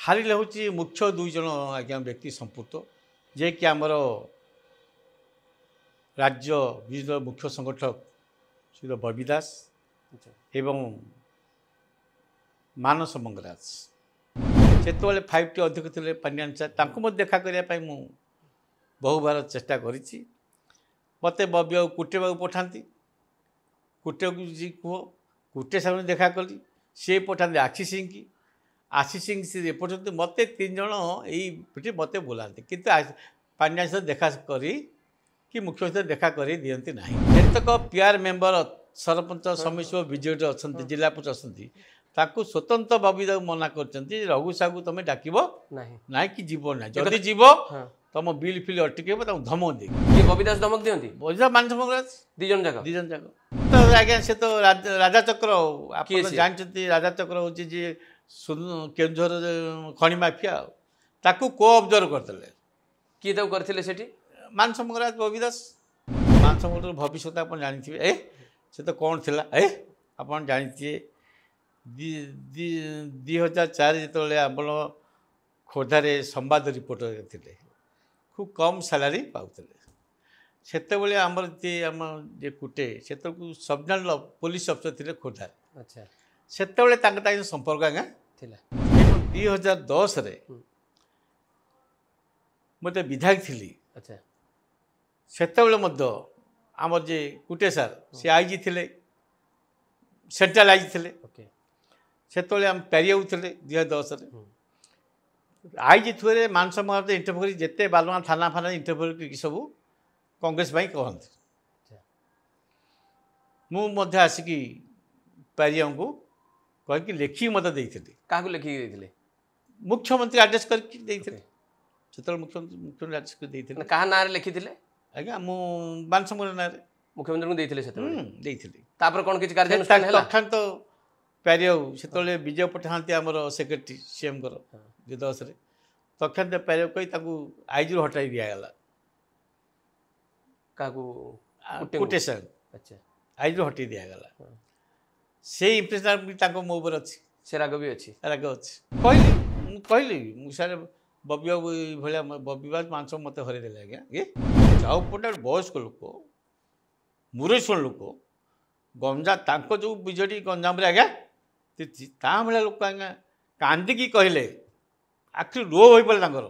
हारिले हूँ मुख्य दुई जन आज्ञा व्यक्ति संपुक्त जे कि आमर राज्य विजेता मुख्य संगठक श्री बबी दास एवं मानस मंगराज से 5टी अधिक थे पांड्यान सार देखा करने मु बहु बार चेष्टा करी मत बब्य कुटे पठाती कुटे जी कह कुटे सामने देखा कली सी पठाते आशी सिंह से एपर्यंत मत 3 जन यही मत बुलाते किंतु पांड्या सहित देखा करी कि मुख्य सहित देखा कर दिखती ना जेतक पीआर मेंबर सरपंच समिति विजेट अच्छा जिला परिषद अच्छा स्वतंत्र बबी मना कर रघु साहू तुम डाक ना कि जीव ना जदि जीव तुम बिल फिल अटकेब धमक दे बबी दास धमक दिखती मानस मंगराज दीजन जाक तो आज्ञा से तो राजा चक्र आप जानते राजा चक्र हूँ जी केन्दुझर खଣି माफिया ताकू को ऑब्जर्व करते किए करते से मानस मंगराज बबी दास मानस मंगराज भविष्य आप जानते से तो कौन थी आप जानते 2004 जो आप खोर्धारे संवाद रिपोर्टर थे खूब कम सैलरी पाते से आमर आम जे कुटे से सबजनल पुलिस अफसर थे खोर्धार अच्छा से संपर्क आज्ञा 2010 मत विधायक थी अच्छा से आमर जे कुटे सार सी आईजी थे सेंट्रल आईजी थे से आम पेरियाऊ थे 2010 आईजी थ्रुरे मानस मंगराज इंटरव्यू कर जिते बालुआ थाना फाना इंटरव्यू कर सब कांग्रेस कहते मुझे आसिकी पेरिया को कहीकि लेखिक मत देते क्या लिखिक मुख्यमंत्री आड्रेस करते से मुख्यमंत्री आड्रेस कर क्या ना लिखी आज्ञा मु मानस मंगराज ना मुख्यमंत्री को देते कौन किसी कार्यानुष्ठान तो पेरियाऊ से विजय पठाती आमर सेक्रेटरी सीएम 2010 तक्षण पेरिया कही आईजी हटाई दिगला कुटे साहू अच्छा आईजी हटाई दिगला से इम्प्रेशन भी मो ऊपर अच्छी से राग भी अच्छी राग अच्छी कहली मुझे बबी भाया बबी बास मानस मत हरईदे आज्ञा ये चाउपटा वयस्क लोक मुरेश्वर लोक गंजा जो विजेडी गंजाम आज्ञा भाया लोक आज्ञा कांदिकी कहले आखिर लो हो पड़े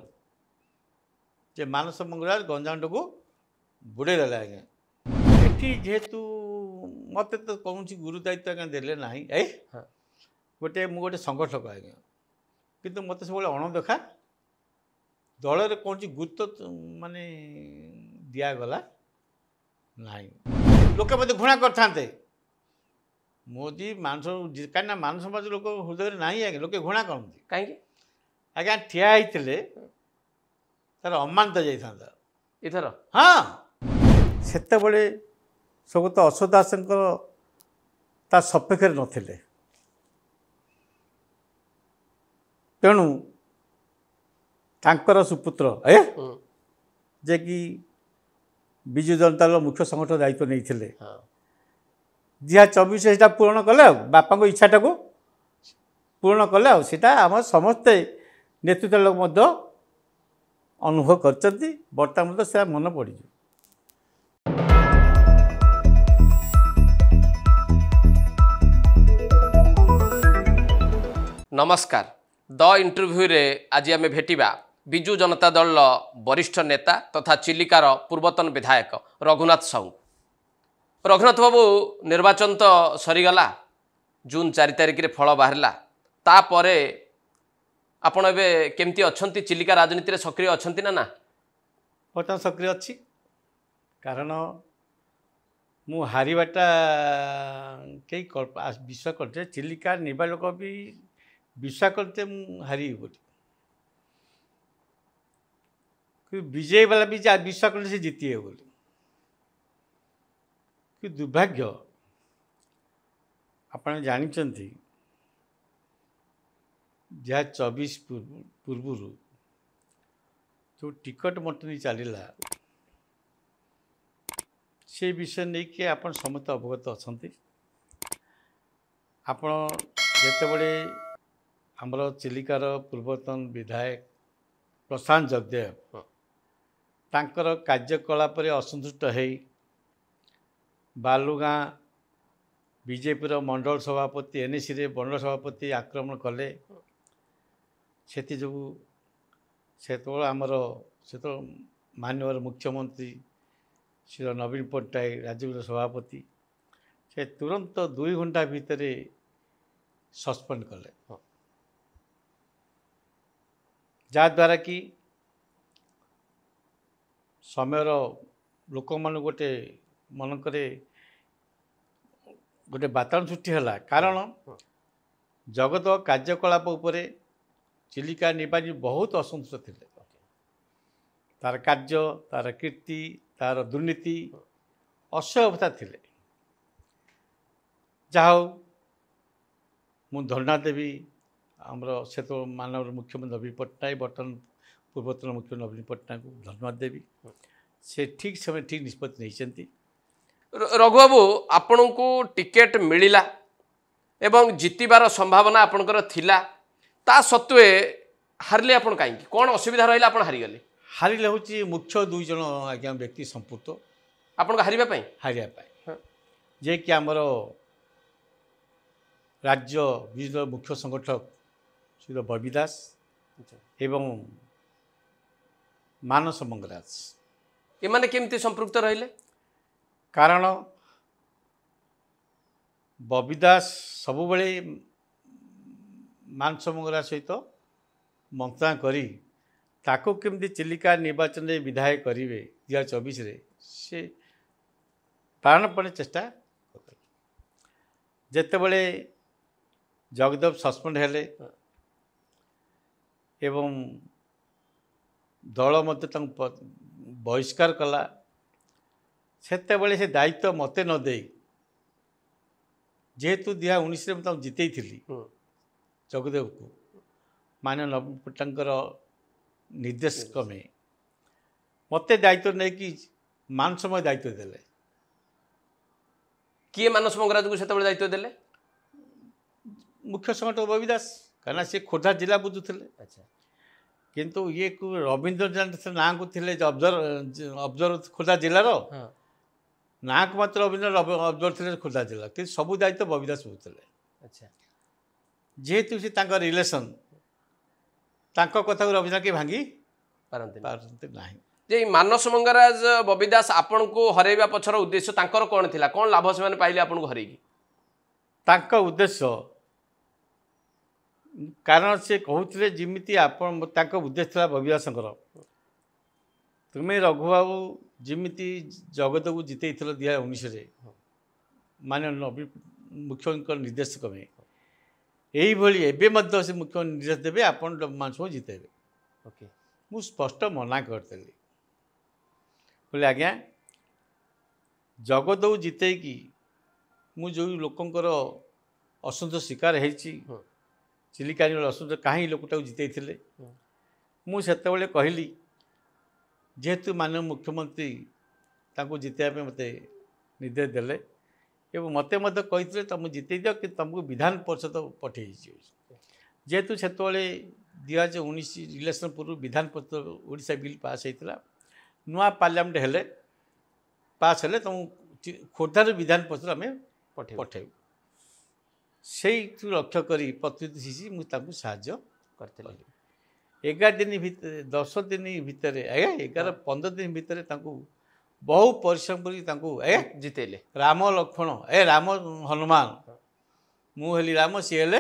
जे मानस मंगराज गंजाम को बुड़ेदेले आज्ञा एटी जेहेतु मत तो कौन गुरु दायित्व आज्ञा देले ना गोटे गोटे संगठक आज्ञा किंतु मत सब अणदेखा दल में कौन गुरुत्व माने दिगला ना लोके मत घृणा करते मोदी मानस कहीं मानस समाज लोक हृदय ना आज्ञा लोके घृणा करती कहीं आज्ञा ठिया होते तार अमानित जाता इथर हाँ से सब तो अशोक दास ता सपेक्ष नथिले तेणु तांकर सुपुत्र जे कि विजु जनता दल मुख्य संगठन दायित्व नहीं 2024 से पूरण कले बापा को इच्छाटा को पूरण कले आम समस्ते नेतृत्व लोग अनुभव कर बर्तमान से मन पड़ नमस्कार द इंटरव्यू रे आज आम भेटिबा विजु जनता दल वरिष्ठ नेता तथा चिलिकार पूर्वतन विधायक रघुनाथ साहू। रघुनाथ बाबू निर्वाचन तो सरीगला जून 4 तारिख रे फल बाहरला तापरे आपण एबे केमती अछंती चिलिका राजनीति रे सक्रिय अछंती ना बर्तमान सक्रिय अच्छी कारण मु हारिबाटा कई विश्वास करते चिलिका निर्वाचक भी विश्वास करते हारी बोली विजय वाला भी विश्वास करते से जीती है बोली कि दुर्भाग्य आपने जानते जहाँ 24 पूर्व जो टिकट बंटनी चलला से विषय नहीं कि आप समस्त अवगत अच्छा आपण जिते ଆମର ଚିଲିକାର ପୂର୍ବତନ ବିଧାୟକ ପ୍ରଶାନ୍ତ ଜଗଦେବ ତାଙ୍କର କାର୍ଯ୍ୟକଳାପରେ ଅସନ୍ତୁଷ୍ଟ ହେଇ ବାଲୁଗାଁ ବିଜେପିର ମଣ୍ଡଳ ସଭାପତି ଏନ୍ଏସିରେ ମଣ୍ଡଳ ସଭାପତି ଆକ୍ରମଣ କଲେ। ସେଥିଯୋଗୁଁ ସେତେବେଳେ ଆମର ମାନ୍ୟବର ମୁଖ୍ୟମନ୍ତ୍ରୀ ଶ୍ରୀ ନବୀନ ପଟ୍ଟନାୟକ ରାଜ୍ୟର ସଭାପତି ସେ ତୁରନ୍ତ 2 ଘଣ୍ଟା ଭିତରେ ସସ୍ପେଣ୍ଡ କଲେ, ଯାହାଦ୍ୱାରା କି ସମୟର ଲୋକମାନଙ୍କୁ ଗୋଟେ ମନକରେ ଗୋଟେ ବାତାବରଣ ସୃଷ୍ଟି ହେଲା। କାରଣ ଜଗତ କାର୍ଯ୍ୟକଳାପ ଉପରେ ଚିଲିକା ନିବାସୀ ବହୁତ ଅସନ୍ତୁଷ୍ଟ ଥିଲେ। ତାର କାର୍ଯ୍ୟ, ତାର କୀର୍ତ୍ତି, ତାର ଦୁର୍ନୀତି ଅସହ୍ୟତା ଥିଲେ। ଯାହା ହଉ ମୁଁ ଧନ୍ୟବାଦ ଦେବି ଆମର ସେତେବେଳେ ମାନବର ମୁଖ୍ୟମନ୍ତ୍ରୀ ନବୀନ ପଟ୍ଟନାୟକ, ବର୍ତ୍ତମାନ ପୂର୍ବତନ ମୁଖ୍ୟମନ୍ତ୍ରୀ ନବୀନ ପଟ୍ଟନାୟକଙ୍କୁ ଧନ୍ୟବାଦ ଦେବି। ସେ ଠିକ୍ ସମୟରେ ଠିକ୍ ନିଷ୍ପତ୍ତି ନେଇଛନ୍ତି। ରଘୁବାବୁ ଆପଣଙ୍କୁ ଟିକେଟ୍ ମିଳିଲା ଏବଂ ଜିତିବାର ସମ୍ଭାବନା ଆପଣଙ୍କର ଥିଲା, ତା ସତ୍ତ୍ୱେ ହାରିଲେ ଆପଣ କାହିଁକି? କ'ଣ ଅସୁବିଧା ରହିଲା ଆପଣ ହାରିଗଲେ? ହାରିଲେ ହେଉଛି ମୁଖ୍ୟ 2 ଜଣ ଆଜ୍ଞା ବ୍ୟକ୍ତି ସମ୍ପୃକ୍ତ ଆପଣଙ୍କ ହାରିବା ପାଇଁ ଯିଏକି ଆମର ରାଜ୍ୟ ବିଜେପିର ମୁଖ୍ୟ ସଂଗଠକ ଶ୍ରୀ ବବି ଦାସ ଏବଂ ମାନସ ମଙ୍ଗରାଜ। ଏମାନେ କେମିତି ସମ୍ପୃକ୍ତ ରହିଲେ? କାରଣ ବବି ଦାସ ସବୁବେଳେ ମାନସ ମଙ୍ଗରାଜ ସହିତ ମନ୍ତ୍ରଣା କରି ତାକୁ କେମିତି ଚିଲିକା ନିର୍ବାଚନରେ ବିଧାୟକ କରିବେ 2024ରେ ସେ ପ୍ରାଣପଣେ ଚେଷ୍ଟା କଲେ। ଯେତେବେଳେ ଜଗଦେବ ସସ୍ପେଣ୍ଡ ହେଲେ ଏବଂ ଦଳ ମଧ୍ୟ ତାଙ୍କୁ ବହିଷ୍କାର କଲା, ସେତେବେଳେ ସେ ଦାୟିତ୍ୱ ମୋତେ ନ ଦେଇ, ଯେହେତୁ 2019ରେ ମୁଁ ତାଙ୍କୁ ଜିତେଇଥିଲି ଜଗଦେବକୁ ମାନ୍ୟ ନବୀନ ପଟ୍ଟନାୟକଙ୍କର ନିର୍ଦ୍ଦେଶ କ୍ରମେ ମୋତେ ଦାୟିତ୍ୱ ନେଇକି ମାନସମୟ ଦାୟିତ୍ୱ ଦେଲେ। କିଏ ମାନସ ମଙ୍ଗରାଜଙ୍କୁ ସେତେବେଳେ ଦାୟିତ୍ୱ ଦେଲେ? ମୁଖ୍ୟ ସଂଗଠକ ବବି ଦାସ, କାହିଁକିନା ସେ ଖୋର୍ଦ୍ଧା ଜିଲ୍ଲା ବୁଝୁଥିଲେ। ଆଚ୍ଛା, କିନ୍ତୁ ଇଏକୁ ରବୀନ୍ଦ୍ର ନାଁକୁ ଥିଲେ ଯେ ଅବଜର୍ଭର ଖୋର୍ଦ୍ଧା ଜିଲ୍ଲାର ନାଁକୁ ମାତ୍ର ରବୀନ୍ଦ୍ର ଅବଜର୍ଭର ଥିଲେ ଖୋର୍ଦ୍ଧା ଜିଲ୍ଲା, କିନ୍ତୁ ସବୁ ଦାୟିତ୍ୱ ବବି ଦାସ ବୁଝୁଥିଲେ। ଆଚ୍ଛା, ଯେହେତୁ ସେ ତାଙ୍କ ରିଲେସନ୍, ତାଙ୍କ କଥାକୁ ରବୀନ୍ଦ୍ର କେହି ଭାଙ୍ଗି ପାରନ୍ତି ନାହିଁ। ଯେ ମାନସ ମଙ୍ଗରାଜ ବବି ଦାସ ଆପଣଙ୍କୁ ହରାଇବା ପଛର ଉଦ୍ଦେଶ୍ୟ ତାଙ୍କର କ'ଣ ଥିଲା? କ'ଣ ଲାଭ ସେମାନେ ପାଇଲେ ଆପଣଙ୍କୁ ହରେଇକି? ତାଙ୍କ ଉଦ୍ଦେଶ୍ୟ, କାରଣ ସେ କହୁଥିଲେ ଯେମିତି ତାଙ୍କ ଉଦ୍ଦେଶ୍ୟ ଥିଲା ବବି ଦାସଙ୍କର, ତୁମେ ରଘୁବାବୁ ଯେମିତି ଜଗତକୁ ଜିତେଇଥିଲ 2019ରେ ମାନେ ନବୀନ ମୁଖ୍ୟମନ୍ତ୍ରୀଙ୍କ ନିର୍ଦ୍ଦେଶ କ୍ରମେ, ଏଇଭଳି ଏବେ ମଧ୍ୟ ସେ ମୁଖ୍ୟ ନିର୍ଦ୍ଦେଶ ଦେବେ, ଆପଣ ମାନଙ୍କୁ ଜିତେଇବେ। ଓକେ, ମୁଁ ସ୍ପଷ୍ଟ ମନା କରିଥିଲି, କହିଲେ ଆଜ୍ଞା ଜଗତକୁ ଜିତେଇକି ମୁଁ ଯେଉଁ ଲୋକଙ୍କର ଅସନ୍ତୋଷ ଶିକାର ହେଇଛି, ଚିଲିକା ଅସନ୍ତୋଷ କାହିଁ ଲୋକଟାକୁ ଜିତେଇଥିଲେ, ମୁଁ ସେତେବେଳେ କହିଲି ଯେହେତୁ ମାନନୀୟ ମୁଖ୍ୟମନ୍ତ୍ରୀ ତାଙ୍କୁ ଜିତେଇବା ପାଇଁ ମୋତେ ନିର୍ଦ୍ଦେଶ ଦେଲେ ଏବଂ ମୋତେ ମଧ୍ୟ କହିଥିଲେ ତୁମେ ଜିତେଇ ଦିଅ, କିନ୍ତୁ ତୁମକୁ ବିଧାନ ପରିଷଦ ପଠାଇଛି। ଯେହେତୁ ସେତେବେଳେ 2019 ଇଲେକ୍ସନ୍ ପୂର୍ବରୁ ବିଧାନ ପରିଷଦ ଓଡ଼ିଶା ବିଲ୍ ପାସ୍ ହେଇଥିଲା, ନୂଆ ପାର୍ଲାମେଣ୍ଟ ହେଲେ ପାସ୍ ହେଲେ ତୁମକୁ ଖୋର୍ଦ୍ଧାରୁ ବିଧାନ ପରିଷଦ ଆମେ ପଠାଇବୁ। ସେଇଠୁ ଲକ୍ଷ୍ୟ କରି ପ୍ରତିନିଧି ମୁଁ ତାଙ୍କୁ ସାହାଯ୍ୟ କରିଥିଲି। 11 ଦିନ ଭିତରେ 10 ଦିନ ଭିତରେ ଆଜ୍ଞା 15 ଦିନ ଭିତରେ ତାଙ୍କୁ ବହୁ ପରିଶ୍ରମ କରି ତାଙ୍କୁ ଜିତେଇଲେ। ରାମ ଲକ୍ଷ୍ମଣ ରାମ ହନୁମାନ, ମୁଁ ହେଲି ରାମ, ସିଏ ହେଲେ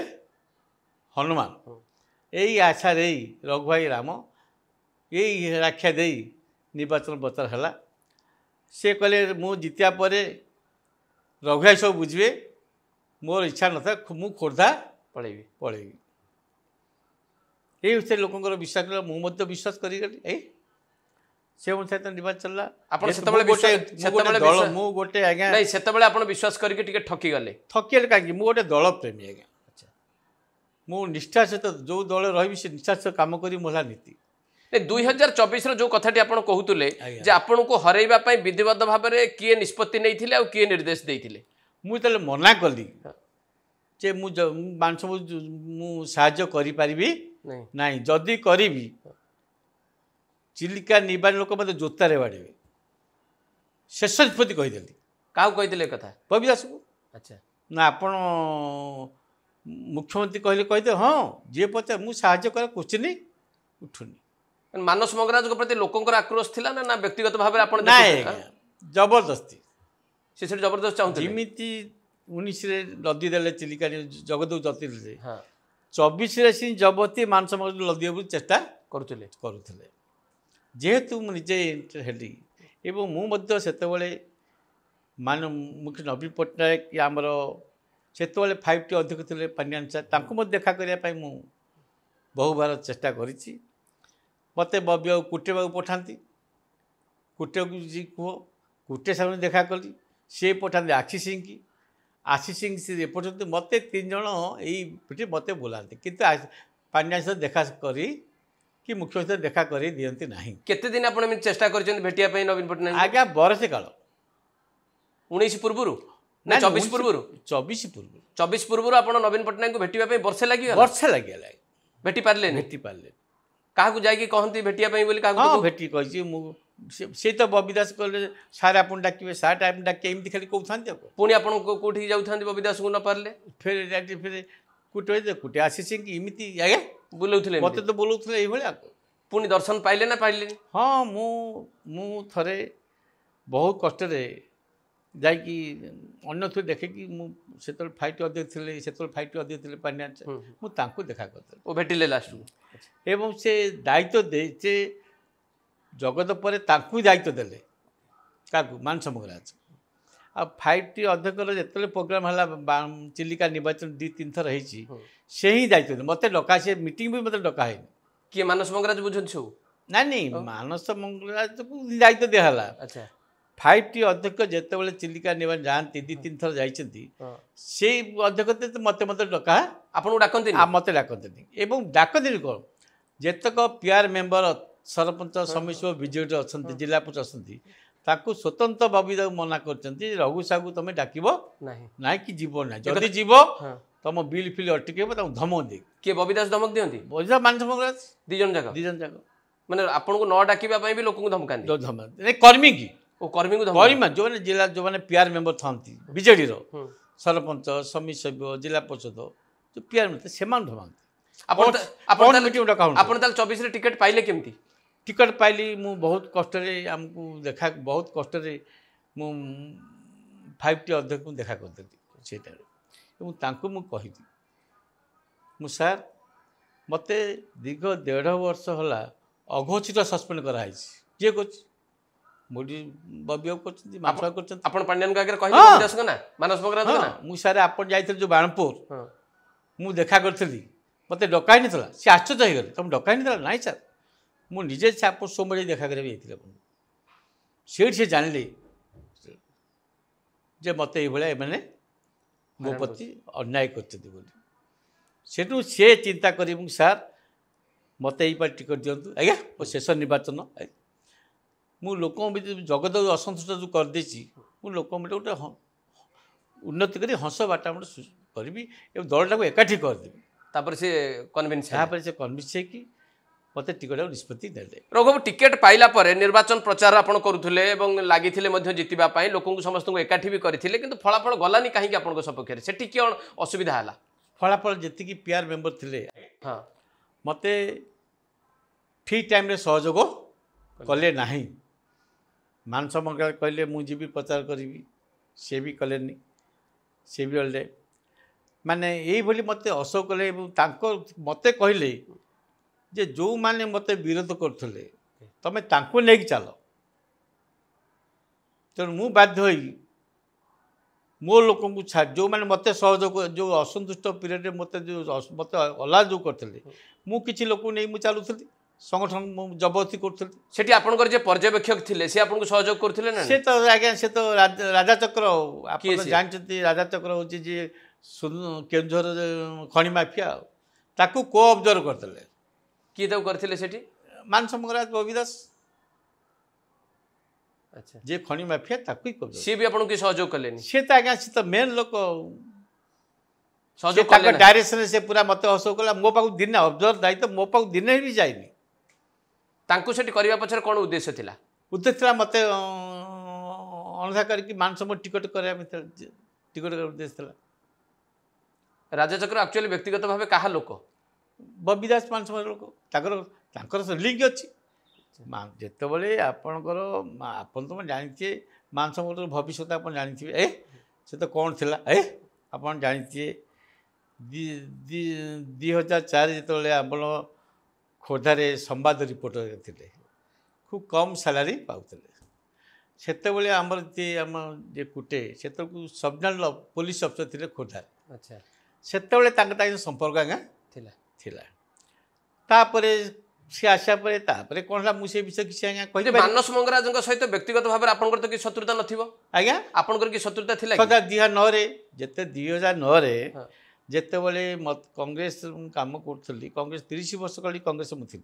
ହନୁମାନ, ଏଇ ଆଶା ଦେଇ ରଘୁଭାଇ ରାମ ଏଇ ରାକ୍ଷା ଦେଇ ନିର୍ବାଚନ ପ୍ରଚାର ହେଲା। ସେ କହିଲେ ମୁଁ ଜିତିବା ପରେ ରଘୁଭାଇ ସବୁ ବୁଝିବେ, ମୋର ଇଚ୍ଛା ନଥାଏ, ମୁଁ ଖୋର୍ଦ୍ଧା ପଳେଇବି। ଏଇ ଭିତରେ ଲୋକଙ୍କର ବିଶ୍ୱାସ କଲା, ମୁଁ ମଧ୍ୟ ବିଶ୍ୱାସ କରିଗଲି। ସେ ଅନୁସାରେ ତ ନିର୍ବାଚନ ଚାଲିଲା। ଆପଣ ସେତେବେଳେ ମୁଁ ଗୋଟେ ଆଜ୍ଞା ସେତେବେଳେ ଆପଣ ବିଶ୍ୱାସ କରିକି ଟିକେ ଠକିଗଲେ। ଠକିଗଲେ କାହିଁକି? ମୁଁ ଗୋଟେ ଦଳ ପ୍ରେମୀ ଆଜ୍ଞା। ମୁଁ ନିଷ୍ଠା ସହିତ ଯେଉଁ ଦଳରେ ରହିବି ସେ ନିଷ୍ଠା ସହିତ କାମ କରି ମୋ ହେଲା ନୀତି। 2024ର ଯେଉଁ କଥାଟି ଆପଣ କହୁଥିଲେ ଯେ ଆପଣଙ୍କୁ ହରେଇବା ପାଇଁ ବିଧିବଦ୍ଧ ଭାବରେ କିଏ ନିଷ୍ପତ୍ତି ନେଇଥିଲେ ଆଉ କିଏ ନିର୍ଦ୍ଦେଶ ଦେଇଥିଲେ? ମୁଁ ଯେତେବେଳେ ମନା କଲି ଯେ ମାଂସ ମୁଁ ସାହାଯ୍ୟ କରିପାରିବି ନାଇଁ ନାହିଁ, ଯଦି କରିବି ଚିଲିକା ନିବାସୀ ଲୋକ ମୋତେ ଜୋତାରେ ବାଡ଼ିବେ। ଶେଷ ନିଷ୍ପତ୍ତି କହିଦେଲି। କାହାକୁ କହିଥିଲେ ଏ କଥା? ବବି ଦାସକୁ। ଆଚ୍ଛା ନା ଆପଣ ମୁଖ୍ୟମନ୍ତ୍ରୀ କହିଲେ କହିଦେ, ହଁ ଯିଏ ପଚାର ମୁଁ ସାହାଯ୍ୟ କରେ କୋଶ୍ଚିନ୍ ଉଠୁନି। ମାନସ ମଙ୍ଗରାଜଙ୍କ ପ୍ରତି ଲୋକଙ୍କର ଆକ୍ରୋଶ ଥିଲା ନା ବ୍ୟକ୍ତିଗତ ଭାବରେ ଆପଣ ନାଇଁ ଦେଖୁଥିଲେ? ଆଜ୍ଞା, ଜବରଦସ୍ତି। ସେ ସେଠି ଜବରଦସ୍ତ ଚାହୁଁଥିଲେ। ଯେମିତି 19ରେ ଲଦି ଦେଲେ ଚିଲିକା ଜଗତକୁ ଜତିଲେ, ହଁ 24ରେ ସି ଜବତୀ ମାନସ ମଙ୍ଗରାଜ ଲଦିବାକୁ ଚେଷ୍ଟା କରୁଥିଲେ। କରୁଥିଲେ। ଯେହେତୁ ମୁଁ ନିଜେ ହେଲି ଏବଂ ମୁଁ ମଧ୍ୟ ସେତେବେଳେ ମୁଖ୍ୟ ନବୀନ ପଟ୍ଟନାୟକ ଆମର ସେତେବେଳେ 5T ଅଧ୍ୟକ୍ଷ ଥିଲେ ପାଣ୍ଡିଆନ ସାର୍, ତାଙ୍କୁ ମଧ୍ୟ ଦେଖା କରିବା ପାଇଁ ମୁଁ ବହୁବାର ଚେଷ୍ଟା କରିଛି। ମୋତେ ବବିବାକୁ କୁଟେବାକୁ ପଠାନ୍ତି, କୁଟେବାକୁ କୁହ, କୁଟେ ସାଙ୍ଗରେ ଦେଖା କଲି। ସିଏ ପଠାନ୍ତି ଆଶିଷିଂକି, ଆଶିଷିଂ ସେ ଏପର୍ଯ୍ୟନ୍ତ ମୋତେ 3 ଜଣ ଏଇ ପିଠି ମୋତେ ବୋଲାନ୍ତି, କିନ୍ତୁ ପାଣ୍ଡିଆନ ସହିତ ଦେଖା କରି କି ମୁଖ୍ୟମନ୍ତ୍ରୀ ଦେଖା କରି ଦିଅନ୍ତି ନାହିଁ। କେତେ ଦିନ ଆପଣ ଏମିତି ଚେଷ୍ଟା କରିଛନ୍ତି ଭେଟିବା ପାଇଁ ନବୀନ ପଟ୍ଟନାୟକ? ଆଜ୍ଞା ବର୍ଷେ କାଳ। 19 ପୂର୍ବରୁ ନା ନାଇଁ, 24 ପୂର୍ବରୁ? 24 ପୂର୍ବରୁ। 24 ପୂର୍ବରୁ ଆପଣ ନବୀନ ପଟ୍ଟନାୟକଙ୍କୁ ଭେଟିବା ପାଇଁ ବର୍ଷେ ଲାଗିଗଲା? ବର୍ଷେ ଲାଗିଗଲା। ଭେଟି ପାରିଲେନି? ଭେଟି ପାରିଲେ। କାହାକୁ ଯାଇକି କହନ୍ତି ଭେଟିବା ପାଇଁ ବୋଲି? କାହାକୁ? ହଁ ଭେଟି କହିଛି ମୁଁ। ସେ ତ ବବି ଦାସ କହିଲେ ସାର୍ ଆପଣ ଡାକିବେ, ସାର୍ ଆପଣ ଡାକିବେ, ଏମିତି ଖାଲି କହୁଥାନ୍ତି। ଆଉ ପୁଣି ଆପଣ କୋଉଠିକି ଯାଉଥାନ୍ତି ବବି ଦାସଙ୍କୁ ନ ପାରିଲେ? ଫେରେ କୁଟେ କୁଟେ ଆସିସିଂକି ଏମିତି ଆଜ୍ଞା ବୁଲଉଥିଲେ ମୋତେ ତ ବୋଲଉଥିଲେ ଏଇଭଳିଆ। ପୁଣି ଦର୍ଶନ ପାଇଲେ ନା ପାଇଲେନି? ହଁ ମୁଁ ଥରେ ବହୁତ କଷ୍ଟରେ ଯାଇକି ଅନ୍ୟଥରେ ଦେଖିକି, ମୁଁ ସେତେବେଳେ 5T ଅଧ୍ୟକ୍ଷ ଥିଲେ, ସେତେବେଳେ 5T ଅଧ୍ୟକ୍ଷ ଥିଲେ ପାଣ୍ଡିଆନ ସାର୍, ମୁଁ ତାଙ୍କୁ ଦେଖା କରିଥିଲି। ଓ ଭେଟିଲେ ଲାଷ୍ଟକୁ? ଏବଂ ସେ ଦାୟିତ୍ୱ ଦେଇছে ଜଗତ ପରେ ତାଙ୍କୁ ଦାୟିତ୍ୱ ଦେଲେ। କାହାକୁ? ମାନସ ମଙ୍ଗରାଜ। ଆଉ 5T ଅଧ୍ୟକ୍ଷର ଯେତେବେଳେ ପ୍ରୋଗ୍ରାମ ହେଲା ଚିଲିକା ନିର୍ବାଚନ 2-3 ଥର ହେଇଛି, ସେ ହିଁ ଦାୟିତ୍ୱ ଦେଲେ। ମୋତେ ଡକା, ସେ ମିଟିଂ ବି ମୋତେ ଡକା ହେଇନି। କିଏ? ମାନସ ମଙ୍ଗରାଜ ବୁଝନ୍ତି ସବୁ? ନାଇଁ ମାନସ ମଙ୍ଗରାଜକୁ ଦାୟିତ୍ୱ ଦିଆହେଲା। ଆଚ୍ଛା 5T ଅଧ୍ୟକ୍ଷ ଯେତେବେଳେ ଚିଲିକା ନିର୍ବାଚନ ଯାଆନ୍ତି, 2-3 ଥର ଯାଇଛନ୍ତି, ସେଇ ଅଧ୍ୟକ୍ଷ ମୋତେ ଡକା, ଆପଣଙ୍କୁ ଡାକନ୍ତିନି? ମୋତେ ଡାକନ୍ତିନି। ଏବଂ ଡାକନ୍ତିନି କ'ଣ, ଯେତେକ ପିଆର ମେମ୍ବର ସରପଞ୍ଚ ସମିତି ବିଜେଡ଼ି ଅଛନ୍ତି, ଜିଲ୍ଲା ପରିଷଦ ଅଛନ୍ତି, ତାକୁ ସ୍ୱତନ୍ତ୍ର ବବିଦାକୁ ମନା କରିଛନ୍ତି, ରଘୁ ସାହୁକୁ ତୁମେ ଡାକିବ ନାହିଁ କି ଯିବ ନାହିଁ, ଯଦି ଯିବ ତୁମ ବିଲ୍ ଫିଲ୍ ଅଟକେଇବ, ତାଙ୍କୁ ଧମକ ଦେଇ। କିଏ? ବବି ଦାସ ଧମକ ଦିଅନ୍ତି? ମାନସ ମଙ୍ଗରାଜ 2 ଜଣ ଯାକ? 2 ଜଣ ଯାକ ମାନେ ଆପଣଙ୍କୁ ନ ଡାକିବା ପାଇଁ ବି ଲୋକଙ୍କୁ ଧମକାନ୍ତି? କର୍ମୀ କି ଓ କର୍ମୀଙ୍କୁ କର୍ମୀ ଯେଉଁମାନେ ଜିଲ୍ଲା ଯେଉଁମାନେ ପିଆର ମେମ୍ବର ଥାନ୍ତି ବିଜେଡ଼ିର, ସରପଞ୍ଚ ସମିତି ସଭ୍ୟ ଜିଲ୍ଲା ପରିଷଦ ଯେଉଁ ପିଆର ମେମ୍ବର, ସେମାନେ ଧମକାନ୍ତି। ଆପଣ ଆପଣ ତାହେଲେ 24ରେ ଟିକେଟ୍ ପାଇଲେ କେମିତି? ଟିକେଟ୍ ପାଇଲି ମୁଁ ବହୁତ କଷ୍ଟରେ, ଆମକୁ ବହୁତ କଷ୍ଟରେ ମୁଁ 5T ଅଧ୍ୟକ୍ଷଙ୍କୁ ଦେଖା କରିଦେଲି ସେଇଟାରେ। ଏବଂ ତାଙ୍କୁ ମୁଁ କହିଲି, ମୁଁ ସାର୍ ମୋତେ ଦୀର୍ଘ 1.5 ବର୍ଷ ହେଲା ଅଘୋଷିତ ସସ୍ପେଣ୍ଡ କରାହେଇଛି। କିଏ କରୁଛି? ମୋଦି ବବିବାବୁ କରୁଛନ୍ତି, ମାନସ କରୁଛନ୍ତି। ଆପଣ ପାଣ୍ଡିଆନଙ୍କ ଆଗରେ କହିଲେ ବବି ଦାସଙ୍କ ନା, ମାନସ ମଙ୍ଗରାଜଙ୍କ ନା? ମୁଁ ସାର୍ ଆପଣ ଯାଇଥିଲେ ଯେଉଁ ବାଣପୁର, ମୁଁ ଦେଖା କରିଥିଲି, ମୋତେ ଡକା ହେଇନଥିଲା। ସେ ଆଶ୍ଚର୍ଯ୍ୟ ହେଇଗଲେ, ତୁମେ ଡକା ହେଇନଥିଲା? ନାଇଁ ସାର୍, ମୁଁ ନିଜେ ଆପଣ ସୋମବାର ଦେଖା କରିବାକୁ ଯାଇଥିଲି ଆପଣଙ୍କୁ। ସେଇଠି ସେ ଜାଣିଲେ ଯେ ମୋତେ ଏଇଭଳିଆ ଏମାନେ ମୋ ପ୍ରତି ଅନ୍ୟାୟ କରିଛନ୍ତି ବୋଲି। ସେଠୁ ସେ ଚିନ୍ତା କରି, ମୁଁ ସାର୍ ମୋତେ ଏଇପାରି ଟିକେଟ୍ ଦିଅନ୍ତୁ ଆଜ୍ଞା, ମୋ ଶେଷ ନିର୍ବାଚନ। ମୁଁ ଲୋକଙ୍କ ଭିତରେ ଜଗତ ଅସନ୍ତୁଷ୍ଟ ଯେଉଁ କରିଦେଇଛି, ମୁଁ ଲୋକଙ୍କ ଭିତରେ ଗୋଟେ ଉନ୍ନତି କରି ହଂସ ବାଟାମଟ କରିବି ଏବଂ ଦଳଟାକୁ ଏକାଠି କରିଦେବି। ତାପରେ ସେ କନଭିନ୍ସ ହେଇକି ମୋତେ ଟିକେଟ୍ଟାକୁ ନିଷ୍ପତ୍ତି ନେଲେ। ରଘୁବାବୁ ଟିକେଟ୍ ପାଇଲା ପରେ ନିର୍ବାଚନ ପ୍ରଚାର ଆପଣ କରୁଥିଲେ ଏବଂ ଲାଗିଥିଲେ ମଧ୍ୟ ଜିତିବା ପାଇଁ, ଲୋକଙ୍କୁ ସମସ୍ତଙ୍କୁ ଏକାଠି ବି କରିଥିଲେ, କିନ୍ତୁ ଫଳାଫଳ ଗଲାନି କାହିଁକି ଆପଣଙ୍କ ସପକ୍ଷରେ? ସେଠି କ'ଣ ଅସୁବିଧା ହେଲା? ଫଳାଫଳ ଯେତିକି ପିଆର ମେମ୍ବର ଥିଲେ, ହଁ ମୋତେ ଠିକ୍ ଟାଇମ୍ରେ ସହଯୋଗ କଲେ ନାହିଁ। ମାନସ ମଙ୍ଗରାଜ କହିଲେ ମୁଁ ଯିବି ପ୍ରଚାର କରିବି, ସେ ବି କଲେନି। ସେ ବି ଗଲେ, ମାନେ ଏଇଭଳି ମୋତେ ଅସହ୍ୟ କଲେ। ଏବଂ ତାଙ୍କ ମୋତେ କହିଲେ ଯେ ଯେଉଁମାନେ ମୋତେ ବିରୋଧ କରୁଥିଲେ, ତୁମେ ତାଙ୍କୁ ନେଇକି ଚାଲ। ତେଣୁ ମୁଁ ବାଧ୍ୟ ହୋଇ ମୋ ଲୋକଙ୍କୁ ଯେଉଁମାନେ ମୋତେ ସହଯୋଗ, ଯେଉଁ ଅସନ୍ତୁଷ୍ଟ ପିରିୟଡ଼ରେ ମୋତେ ଅଲଗା ଯେଉଁ କରିଥିଲେ, ମୁଁ କିଛି ଲୋକଙ୍କୁ ନେଇ ମୁଁ ଚାଲୁଥିଲି, ସଂଗଠନ ମୁଁ ଜବରଦସ୍ତି କରୁଥିଲି। ସେଠି ଆପଣଙ୍କର ଯେ ପର୍ଯ୍ୟବେକ୍ଷକ ଥିଲେ, ସେ ଆପଣଙ୍କୁ ସହଯୋଗ କରୁଥିଲେ ନା? ସେ ତ ଆଜ୍ଞା, ସେ ତ ରାଜାଚକ୍ର, ଆପଣ ଜାଣିଛନ୍ତି ରାଜାଚକ୍ର ହେଉଛି ଯିଏ କେନ୍ଦୁଝର ଖଣି ମାଫିଆ, ତାକୁ କୋ ଅବଜର୍ଭ କରିଥିଲେ। କିଏ ତାକୁ କରିଥିଲେ ସେଠି? ମାନସ ମଙ୍ଗରାଜ, ବବି ଦାସ। ଆଚ୍ଛା, ଯିଏ ଖଣି ମାଫିଆ ତାକୁ ହିଁ କରିଥିଲେ। ସିଏ ବି ଆପଣଙ୍କୁ ସହଯୋଗ କଲେନି? ସେ ତ ଆଜ୍ଞା, ସେ ତ ମେନ୍ ଲୋକ। सहयोग कले ना डायरेक्शन से पूरा मत असहयोग कला मो पाक दिन ऑब्जर्व दायित्व मो पाक दिन भी जाइनी तांकु सेठी करिवा पछरे कोन उद्देश्य थिला उद्देश्य था मत अनसा करके मानसम टिकट करा टिकट कर उद्देश्य था राजा चक्र एक्चुअली व्यक्तिगत भाव कहा लोक बबी दास मानसम लोक ताकर लिंक अच्छी जितेबाला आपणकर आपन तो जानी मानसम भविष्य आप जानी से तो कौन थिला आप जानी 2004 जिते आप खोर्धारे संवाद रिपोर्टर थे खूब कम सैलरी पाते सेतबले आमर जे कुटे से सबजनल पुलिस अफसर थे खोर्धार अच्छा सेतबले संपर्क आज्ञा थिला थिला तापरे सी आसा परे कौन मुझे विषय किसी आज्ञा कह मानस मंगराज सहित व्यक्तिगत भाव आपंकर तो कि शत्रुता नथिबो आज्ञा आपंकर कि शत्रुता थिला 2009 जिते 2009 जितेबाला मत कांग्रेस काम करी कांग्रेस 30 वर्ष कली कांग्रेस मुझी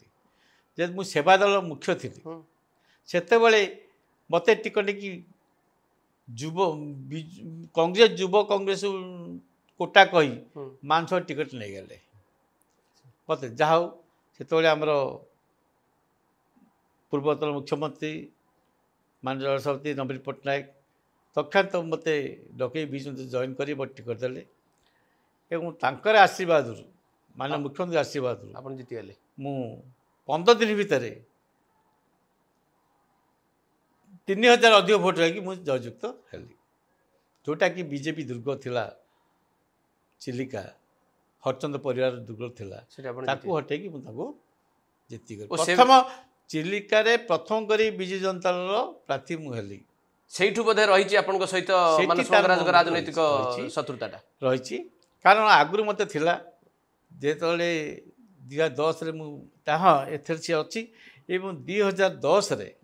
जब मु सेवा दल मुख्य थी सेतबले मत टिकट कि युव कांग्रेस युव कांग्रेस कोटा कही मानस टिकट नहीं गले मत जहा से आमर पूर्वतन मुख्यमंत्री माननीय सभापति नवीन पट्टनायक तक्षात मत डकई बीच जॉइन कर टिकट देले एवं तांकर आशीर्वाद माननीय मुख्यमंत्री आशीर्वाद आप जीतीगले मु 15 दिन भितर 3000 अधिक भोट रही मुझे जययुक्त हेली जोटा कि बीजेपी दुर्ग थिला चिलिका हरचंद परिवार दुर्ग थिला हटे कि जीति प्रथम चिलिका प्रथम करी विजु जनता दल प्रार्थी मुझे सेठू बोधे रही आपन सहित मानस मंगराज राजनैतिक शत्रुताटा रही कारण आगु मत थिला जेतले 2010 रे हाँ एथर सी अच्छी 2010 रे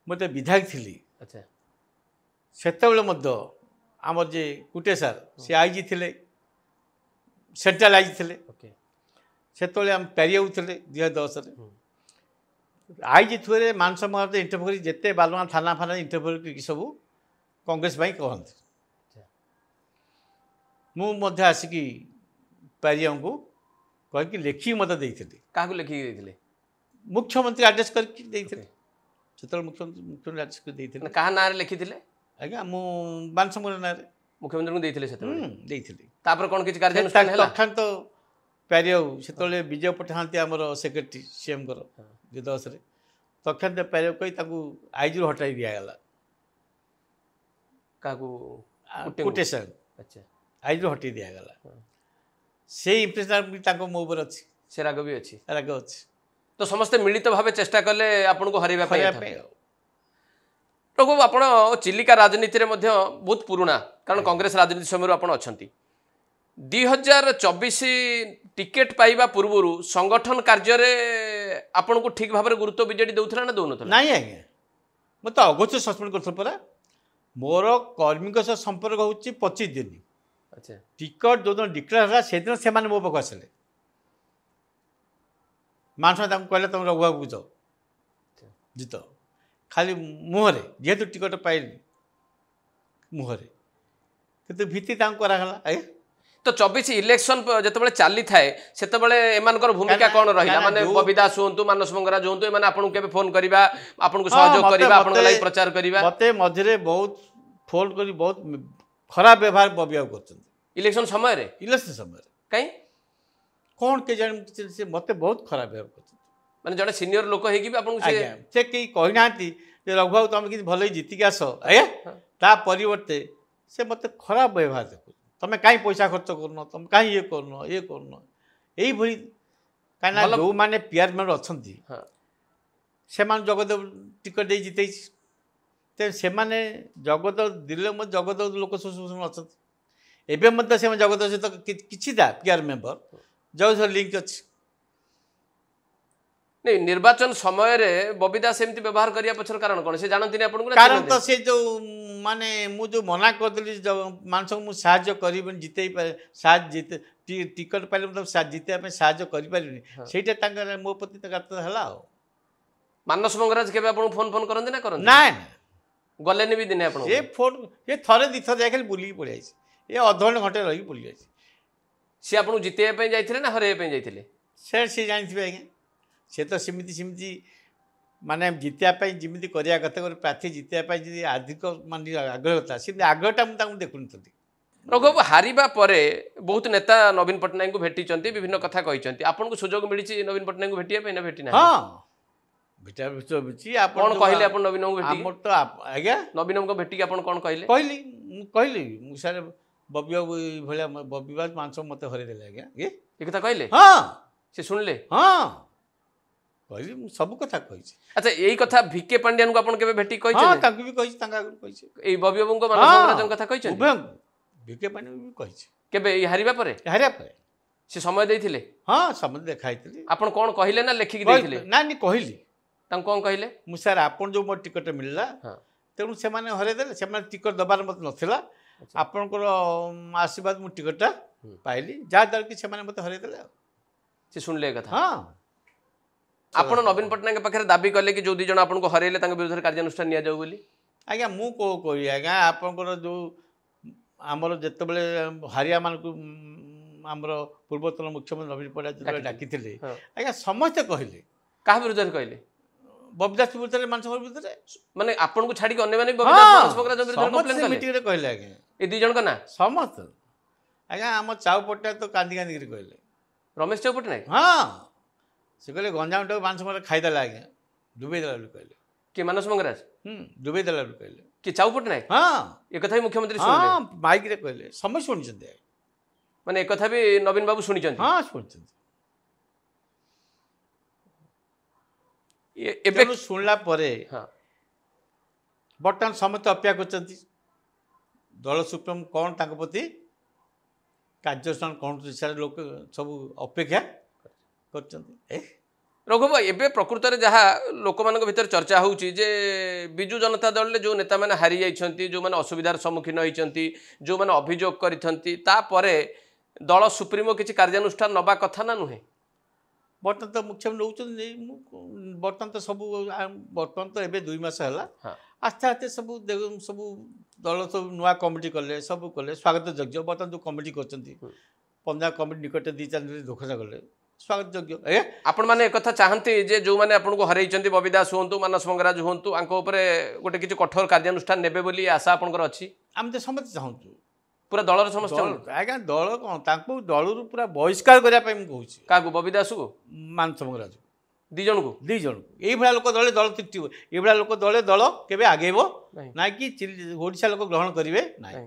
मत विधायक थी अच्छा सेतबले आमर जे कुटे सार सी आईजी थे सेंट्रल आईजी थे ओके सेतबले आम पेरियाऊ थे 2010 रे आईजी थ्रुरे मानस मंगराज इंटरव्यू कर जिते बालुआ थाना फाना इंटरव्यू कर सब कांग्रेस कहते मुझे आसिकी पारिया को कहीकि लेखिक मत देते क्या लेखिक देते मुख्यमंत्री आड्रेस करके मुख्यमंत्री आड्रेस कर क्या ना लिखी आज्ञा मु बानसमर ना मुख्यमंत्री को देते कौन किसी कार्यानुष्ठान लक्षांत पारिया से विजय पट्टनायक आमर सेक्रेटरी सीएम 2010 तक्षांत पारिया कही आईजी हटाई दिगला कोटेशन अच्छा आईजी हटाई दिगला से इम्प्रेशन भी मो ऊपर अच्छी से राग भी अच्छी राग अच्छी तो समस्ते मिलित भाव चेष्टा कले आपन को हरैबा प्रभु आपण चिलिका राजनीति रे मध्य बहुत पुराना कारण कांग्रेस राजनीति समय आपण अछंती 2024 टिकेट पाइबा पूर्व संगठन कार्य रे आपण को ठीक भाव गुरुत्व बीजेडी दउथला ना दउनथला नहीं आज्ञा मत अगस्त सस्पेंड कर परा मोर कर्मी सह संपर्क हो 25 दिन अच्छा टिकट जो दिन डिक्लेयर है से दिन से मो पाक आसिले मानस कहले तुम रघुबाबू जाओ जीत खाली मुहरे जेहेतु टिकट पाइली मुहरे किंतु भीति कराला तो 24 इलेक्शन जिते चली थाए से भूमिका कौन रहा माने बबी दास हूँ मानस मंगराज हूँ एम आपको केबे फोन करवा आपको सहयोग करवा प्रचार करवा मते मझे बहुत फोन कर बहुत खराब व्यवहार बबी बाबू कर इलेक्शन समय कहीं कौन के जान से मत बहुत खराब व्यवहार कर माने जड़े सीनियर लोक होगी से कहीं कहना रघुबाबू तुम कि भले जीतिक आस ता परिवर्ते से मत खराब व्यवहार देखो तुम कहीं पैसा खर्च करन तुम कहीं ये करन यही भली कहीं जो मैंने पीआर मेम्बर अच्छा से जगदेव टिकट दे जीते से जगदेव दिल्ली जगदेव लोक सब अच्छा एवं से जगदेव सहित किसी पीआर मेम्बर जगदेव लिंक अच्छी नहीं निर्वाचन समय रे बबी दास एमती व्यवहार करिया पछर कारण कोन से जानती नहीं आपन कारण तो से जो माने मु जो मना कर देली मानस मु साहाय्य करिबन जीते साथ जीते टिकट पाइले मतलब साथ जीते पे साहाय्य करि परिबनी सेटा तांकर मो प्रति तगात हला मानस मंगराज केबे आपन फोन फोन करन ना ना गलेनी भी दिने आपन ये फोन ये थरे दिथर जाय खाली बुली पड़ै ଏ ଅଧଘଣ୍ଟେ ଘଣ୍ଟେ ରହିକି ପଳେଇ ଯାଇଛି। ସି ଆପଣଙ୍କୁ ଜିତେଇବା ପାଇଁ ଯାଇଥିଲେ ନା ହରେଇବା ପାଇଁ ଯାଇଥିଲେ? ସେ ଜାଣିଥିବେ ଆଜ୍ଞା। ସେ ତ ସେମିତି ମାନେ ଜିତିବା ପାଇଁ ଯେମିତି କରିବା କଥା, ଗୋଟେ ପ୍ରାର୍ଥୀ ଜିତିବା ପାଇଁ ଯଦି ଅଧିକ ମାନେ ଆଗ୍ରହ ଥାଏ, ସେମିତି ଆଗ୍ରହଟା ମୁଁ ତାଙ୍କୁ ଦେଖୁନଥିଲି। ରଘୁବାବୁ ହାରିବା ପରେ ବହୁତ ନେତା ନବୀନ ପଟ୍ଟନାୟକଙ୍କୁ ଭେଟିଛନ୍ତି, ବିଭିନ୍ନ କଥା କହିଛନ୍ତି। ଆପଣଙ୍କୁ ସୁଯୋଗ ମିଳିଛି ନବୀନ ପଟ୍ଟନାୟକଙ୍କୁ ଭେଟିବା ପାଇଁ ନା ଭେଟି ନାହିଁ? ହଁ ବୁଝିଛି। କ'ଣ କହିଲେ ଆପଣ ନବୀନଙ୍କୁ ଭେଟିକି? ଆମର ତ ଆଜ୍ଞା ନବୀନଙ୍କୁ ଭେଟିକି ଆପଣ କ'ଣ କହିଲେ? କହିଲି ମୁଁ ସାର୍ ବବି ବାବୁ ଭଳିଆ ବବି ବାବୁ ମାଂସ ମୋତେ ହରେଇଦେଲେ ଆଜ୍ଞା। ଏ କଥା କହିଲେ? ହଁ ସେ ଶୁଣିଲେ? ହଁ କହିଲି, ମୁଁ ସବୁ କଥା କହିଛି। ଆଚ୍ଛା, ଏଇ କଥା ଭିକେ ପାଣ୍ଡିଆନଙ୍କୁ ଆପଣ କେବେ ଭେଟିକି ହଁ କହିଛନ୍ତି? ତାଙ୍କୁ ବି କହିଛି, ତାଙ୍କ ଆଗରୁ କହିଛି। ଏଇ ବବି ବାବୁଙ୍କ ମାନସ ମଙ୍ଗରାଜଙ୍କ କଥା କହିଛନ୍ତି? ଉଭୟଙ୍କୁ ଭିକେ ପାଣ୍ଡି ବି କହିଛି। କେବେ ଏଇ ହାରିବା ପରେ? ହାରିବା ପରେ ସେ ସମୟ ଦେଇଥିଲେ? ହଁ ସମସ୍ତେ ଦେଖା ହେଇଥିଲି। ଆପଣ କ'ଣ କହିଲେ ନା ଲେଖିକି ଦେଇଥିଲେ? ନା କହିଲି। ତାଙ୍କୁ କ'ଣ କହିଲେ? ମୁଁ ସାର୍ ଆପଣ ଯେଉଁ ମୋର ଟିକେଟ୍ ମିଳିଲା, ତେଣୁ ସେମାନେ ହରେଇଦେଲେ। ସେମାନେ ଟିକେଟ୍ ଦେବାର ମୋତେ ନଥିଲା। ଆପଣଙ୍କର ଆଶୀର୍ବାଦ ମୁଁ ଟିକେଟ୍ଟା ପାଇଲି, ଯାହାଦ୍ୱାରା କି ସେମାନେ ମୋତେ ହରେଇଦେଲେ। ଆଉ ସେ ଶୁଣିଲେ ଏ କଥା? ହଁ। ଆପଣ ନବୀନ ପଟ୍ଟନାୟକ ପାଖରେ ଦାବି କଲେ କି ଯେଉଁ ଦୁଇ ଜଣ ଆପଣଙ୍କୁ ହରେଇଲେ ତାଙ୍କ ବିରୁଦ୍ଧରେ କାର୍ଯ୍ୟାନୁଷ୍ଠାନ ନିଆଯାଉ ବୋଲି? ଆଜ୍ଞା ମୁଁ କ'ଣ କହିବି ଆଜ୍ଞା, ଆପଣଙ୍କର ଯେଉଁ ଆମର ଯେତେବେଳେ ହାରିଆମାନଙ୍କୁ ଆମର ପୂର୍ବତନ ମୁଖ୍ୟମନ୍ତ୍ରୀ ନବୀନ ପଟ୍ଟନାୟକ ଯେତେବେଳେ ଡାକିଥିଲେ, ଆଜ୍ଞା ସମସ୍ତେ କହିଲେ। କାହା ବିରୁଦ୍ଧରେ କହିଲେ? ବବିଦାସ ବିରୁଦ୍ଧରେ, ମାନସ ବିରୁଦ୍ଧରେ। ମାନେ ଆପଣଙ୍କୁ ଛାଡ଼ିକି ଅନ୍ୟମାନେ ବବିଦାସ ମାନସ ମଙ୍ଗରାଜ ବିରୁଦ୍ଧରେ କମ୍ପ୍ଲେନ୍ କଲେ? ମିଟିଂରେ କହିଲେ ଆଜ୍ଞା, ଏ ଦୁଇ ଜଣଙ୍କ ନାଁ ସମସ୍ତେ। ଆଜ୍ଞା ଆମ ଚାଉ ପଟ୍ଟନାୟକ ତ କାନ୍ଦିକିରି କହିଲେ। ରମେଶ ଚାଉ ପଟ୍ଟନାୟକ? ହଁ, ସେ କହିଲେ ଗଞ୍ଜାମଟାକୁ ମାନସ ମଙ୍ଗରାଜ ଖାଇଦେଲା ଆଜ୍ଞା, ଡୁବେଇ ଦେଲା ବୋଲି କହିଲେ। କିଏ ମାନସ ମଙ୍ଗରାଜ? ଡୁବେଇ ଦେଲା ବୋଲି କହିଲେ। କିଏ ଚାଉ ପଟ୍ଟନାୟକ? ହଁ, ଏ କଥା ବି ମୁଖ୍ୟମନ୍ତ୍ରୀ ଶୁଣିଲେ? ହଁ ମାଇକ୍ରେ କହିଲେ, ସମସ୍ତେ ଶୁଣିଛନ୍ତି। ମାନେ ଏ କଥା ବି ନବୀନ ବାବୁ ଶୁଣିଛନ୍ତି? ହଁ ଶୁଣିଛନ୍ତି। ଏବେ ଶୁଣିଲା ପରେ ବର୍ତ୍ତମାନ ସମସ୍ତେ ଅପେକ୍ଷା କରିଛନ୍ତି ଦଳ ସୁପ୍ରିମ କ'ଣ ତାଙ୍କ ପ୍ରତି କାର୍ଯ୍ୟାନୁଷ୍ଠାନ କ'ଣ ହିସାବରେ ଲୋକ ସବୁ ଅପେକ୍ଷା କରିଛନ୍ତି। ରଘୁବାବୁ ଏବେ ପ୍ରକୃତରେ ଯାହା ଲୋକମାନଙ୍କ ଭିତରେ ଚର୍ଚ୍ଚା ହେଉଛି ଯେ ବିଜୁ ଜନତା ଦଳରେ ଯେଉଁ ନେତାମାନେ ହାରି ଯାଇଛନ୍ତି, ଯେଉଁମାନେ ଅସୁବିଧାର ସମ୍ମୁଖୀନ ହୋଇଛନ୍ତି, ଯେଉଁମାନେ ଅଭିଯୋଗ କରିଛନ୍ତି, ତାପରେ ଦଳ ସୁପ୍ରିମୋ କିଛି କାର୍ଯ୍ୟାନୁଷ୍ଠାନ ନେବା କଥା ନା ନୁହେଁ? ବର୍ତ୍ତମାନ ତ ମୁଖ୍ୟମନ୍ତ୍ରୀ ନେଉଛନ୍ତି। ବର୍ତ୍ତମାନ ତ ସବୁ ବର୍ତ୍ତମାନ ତ ଏବେ 2 ମାସ ହେଲା, ଆସ୍ତେ ଆସ୍ତେ ସବୁ ଦଳ ସବୁ ନୂଆ କମିଟି କଲେ, ସବୁ କଲେ, ସ୍ୱାଗତ ଯୋଗ୍ୟ। ବର୍ତ୍ତମାନ ଯେଉଁ କମିଟି କରିଛନ୍ତି, ପଞ୍ଜାବ କମିଟି ନିକଟରେ 2-4 ଦିନ ଘୋଷଣା କଲେ, ସ୍ୱାଗତ ଯୋଗ୍ୟ। ଆପଣମାନେ ଏକଥା ଚାହାନ୍ତି ଯେ ଯେଉଁମାନେ ଆପଣଙ୍କୁ ହରେଇଛନ୍ତି, ବବି ଦାସ ହୁଅନ୍ତୁ, ମାନସ ମଙ୍ଗରାଜ ହୁଅନ୍ତୁ, ଆଙ୍କ ଉପରେ ଗୋଟେ କିଛି କଠୋର କାର୍ଯ୍ୟାନୁଷ୍ଠାନ ନେବେ ବୋଲି ଆଶା ଆପଣଙ୍କର ଅଛି? ଆମେ ତ ସମସ୍ତେ ଚାହୁଁଛୁ, ପୁରା ଦଳର ସମସ୍ତେ। ଆଜ୍ଞା ଦଳ କ'ଣ, ତାଙ୍କୁ ଦଳରୁ ପୁରା ବହିଷ୍କାର କରିବା ପାଇଁ ମୁଁ କହୁଛି। କାହାକୁ? ବବି ଦାସକୁ? ମାନସ ମଙ୍ଗରାଜକୁ? 2 ଜଣଙ୍କୁ? 2 ଜଣଙ୍କୁ। ଏଇଭଳିଆ ଲୋକ ଦଳ ତିଷ୍ଠିବ, ଏଇଭଳିଆ ଲୋକ ଦଳ କେବେ ଆଗେଇବ ନାହିଁ, କି ଓଡ଼ିଶା ଲୋକ ଗ୍ରହଣ କରିବେ ନାହିଁ।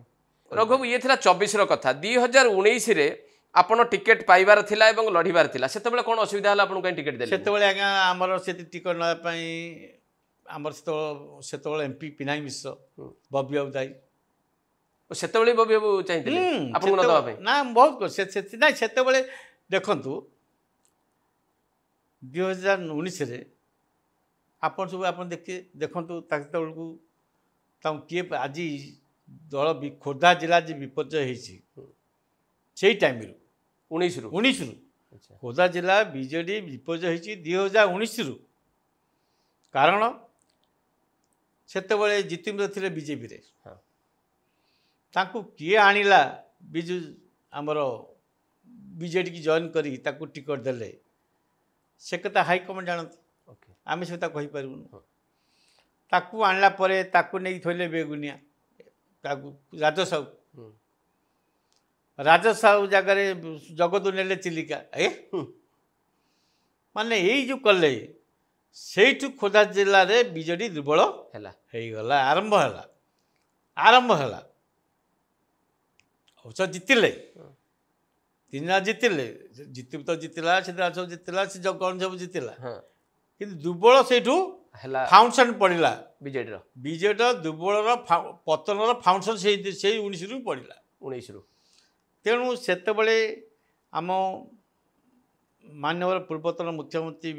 ରଘୁବାବୁ ଇଏ ଥିଲା 24ର କଥା। 2019ରେ ଆପଣ ଟିକେଟ୍ ପାଇବାର ଥିଲା ଏବଂ ଲଢ଼ିବାର ଥିଲା। ସେତେବେଳେ କ'ଣ ଅସୁବିଧା ହେଲା, ଆପଣଙ୍କୁ କାହିଁ ଟିକେଟ୍ ଦେଲେ? ସେତେବେଳେ ଆଜ୍ଞା ଆମର ସେଠି ଟିକେଟ୍ ନେବା ପାଇଁ ଆମର ସେତେବେଳେ MP ପିନାକୀ ମିଶ୍ର, ବବି ବାବୁ ଦାୟୀ। ସେତେବେଳେ ବବି ବାବୁ ଚାହିଁଥିଲେ ଆପଣଙ୍କୁ ନ ଦେବା ପାଇଁ? ନା, ବହୁତ ନାଇଁ। ସେତେବେଳେ ଦେଖନ୍ତୁ 2019ରେ ଆପଣ ଦେଖନ୍ତୁ ସେତେବେଳକୁ ତାଙ୍କୁ କିଏ ଆଜି ଦଳ ଖୋର୍ଦ୍ଧା ଜିଲ୍ଲା ଯେ ବିପର୍ଯ୍ୟୟ ହେଇଛି ସେଇ ଟାଇମ୍ରୁ 19ରୁ ଖୋର୍ଦ୍ଧା ଜିଲ୍ଲା ବିଜେଡ଼ି ବିପର୍ଯ୍ୟୟ ହେଇଛି 2019ରୁ। କାରଣ ସେତେବେଳେ ଜିତେନ୍ଦ୍ର ଥିଲେ ବିଜେପିରେ, ତାଙ୍କୁ କିଏ ଆଣିଲା ବିଜୁ ଆମର ବିଜେଡ଼ି କି ଜଏନ୍ କରି ତାକୁ ଟିକେଟ୍ ଦେଲେ, ସେ କଥା ହାଇକମାଣ୍ଡ ଜାଣନ୍ତି, ଆମେ ସେ କଥା କହିପାରିବୁନି। ତାକୁ ଆଣିଲା ପରେ ତାକୁ ନେଇ ଥୋଇଲେ ବେଗୁନିଆ, ତାକୁ ରାଜ ସାହୁ ଜାଗାରେ ଜଗତୁ ନେଲେ ଚିଲିକା। ମାନେ ଏଇ ଯେଉଁ କଲେ, ସେଇଠୁ ଖୋର୍ଦ୍ଧା ଜିଲ୍ଲାରେ ବିଜେଡ଼ି ଦୁର୍ବଳ ହେଇଗଲା, ଆରମ୍ଭ ହେଲା। ଅବଶ୍ୟ ଜିତିଲେ, 3 ଜଣ ଜିତିଲେ, ଜିତିଲା, ସିଦ୍ଧରାଜ ସବୁ ଜିତିଲା, ସେ କ'ଣ ସବୁ ଜିତିଲା, କିନ୍ତୁ ଦୁର୍ବଳ ସେଇଠୁ ହେଲା, ଫାଉଣ୍ଡେସନ୍ ପଡ଼ିଲା ବିଜେଡ଼ିର ଦୁର୍ବଳର ପତନର ଫାଉଣ୍ଡେସନ୍ ସେଇ 19ରୁ ପଡ଼ିଲା। 19ରୁ। ତେଣୁ ସେତେବେଳେ ଆମ ମାନ୍ୟବର ପୂର୍ବତନ ମୁଖ୍ୟମନ୍ତ୍ରୀ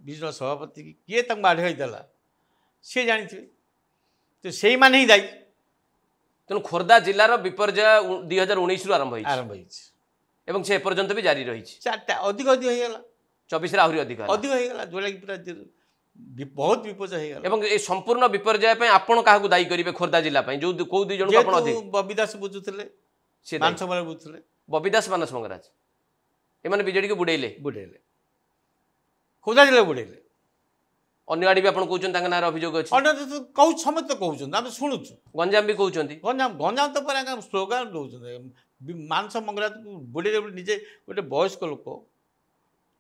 ବିଜୁ ସଭାପତି କିଏ ତାଙ୍କୁ ଆଢ଼େଇ ଦେଲା ସିଏ ଜାଣିଥିବେ, ତ ସେଇମାନେ ହିଁ ଦାୟୀ। ତେଣୁ ଖୋର୍ଦ୍ଧା ଜିଲ୍ଲାର ବିପର୍ଯ୍ୟୟ 2019ରୁ ଆରମ୍ଭ ହେଇଛି ଏବଂ ସେ ଏପର୍ଯ୍ୟନ୍ତ ବି ଜାରି ରହିଛି। 4ଟା ଅଧିକ ହେଇଗଲା, 24ରେ ଆହୁରି ଅଧିକ ହେଇଗଲା, ଯେଉଁଟାକି ପୁରା ବହୁତ ବିପର୍ଯ୍ୟୟ ହେଇଗଲା। ଏବଂ ଏ ସମ୍ପୂର୍ଣ୍ଣ ବିପର୍ଯ୍ୟୟ ପାଇଁ ଆପଣ କାହାକୁ ଦାୟୀ କରିବେ ଖୋର୍ଦ୍ଧା ଜିଲ୍ଲା ପାଇଁ? କେଉଁ 2 ଜଣଙ୍କୁ ଆପଣ? ବବି ଦାସ ବୁଝୁଥିଲେ, ସିଏ ମାନସ ମଙ୍ଗରାଜ ବୁଝୁଥିଲେ ବବି ଦାସ ମାନସ ମଙ୍ଗରାଜ ଏମାନେ ବିଜେଡିକୁ ବୁଡେଇଲେ ବୁଡ଼େଇଲେ ଖୋର୍ଦ୍ଧା ଜିଲ୍ଲା ବୁଡ଼େଇଲେ ଅନ୍ୟ ଆଡେ ବି ଆପଣ କହୁଛନ୍ତି ତାଙ୍କ ନାଁରେ ଅଭିଯୋଗ ଅଛି ଅନ୍ୟ କହୁଛୁ ସମସ୍ତେ କହୁଛନ୍ତି ଆମେ ଶୁଣୁଛୁ ଗଞ୍ଜାମ ବି କହୁଛନ୍ତି ଗଞ୍ଜାମ ତ ପରେ ସ୍ଲୋଗାନ ଦେଉଛନ୍ତି ମାନସ ମଙ୍ଗରାଜକୁ ବୁଡ଼େଇଲେ ବୋଲି ନିଜେ ଗୋଟେ ବୟସ୍କ ଲୋକ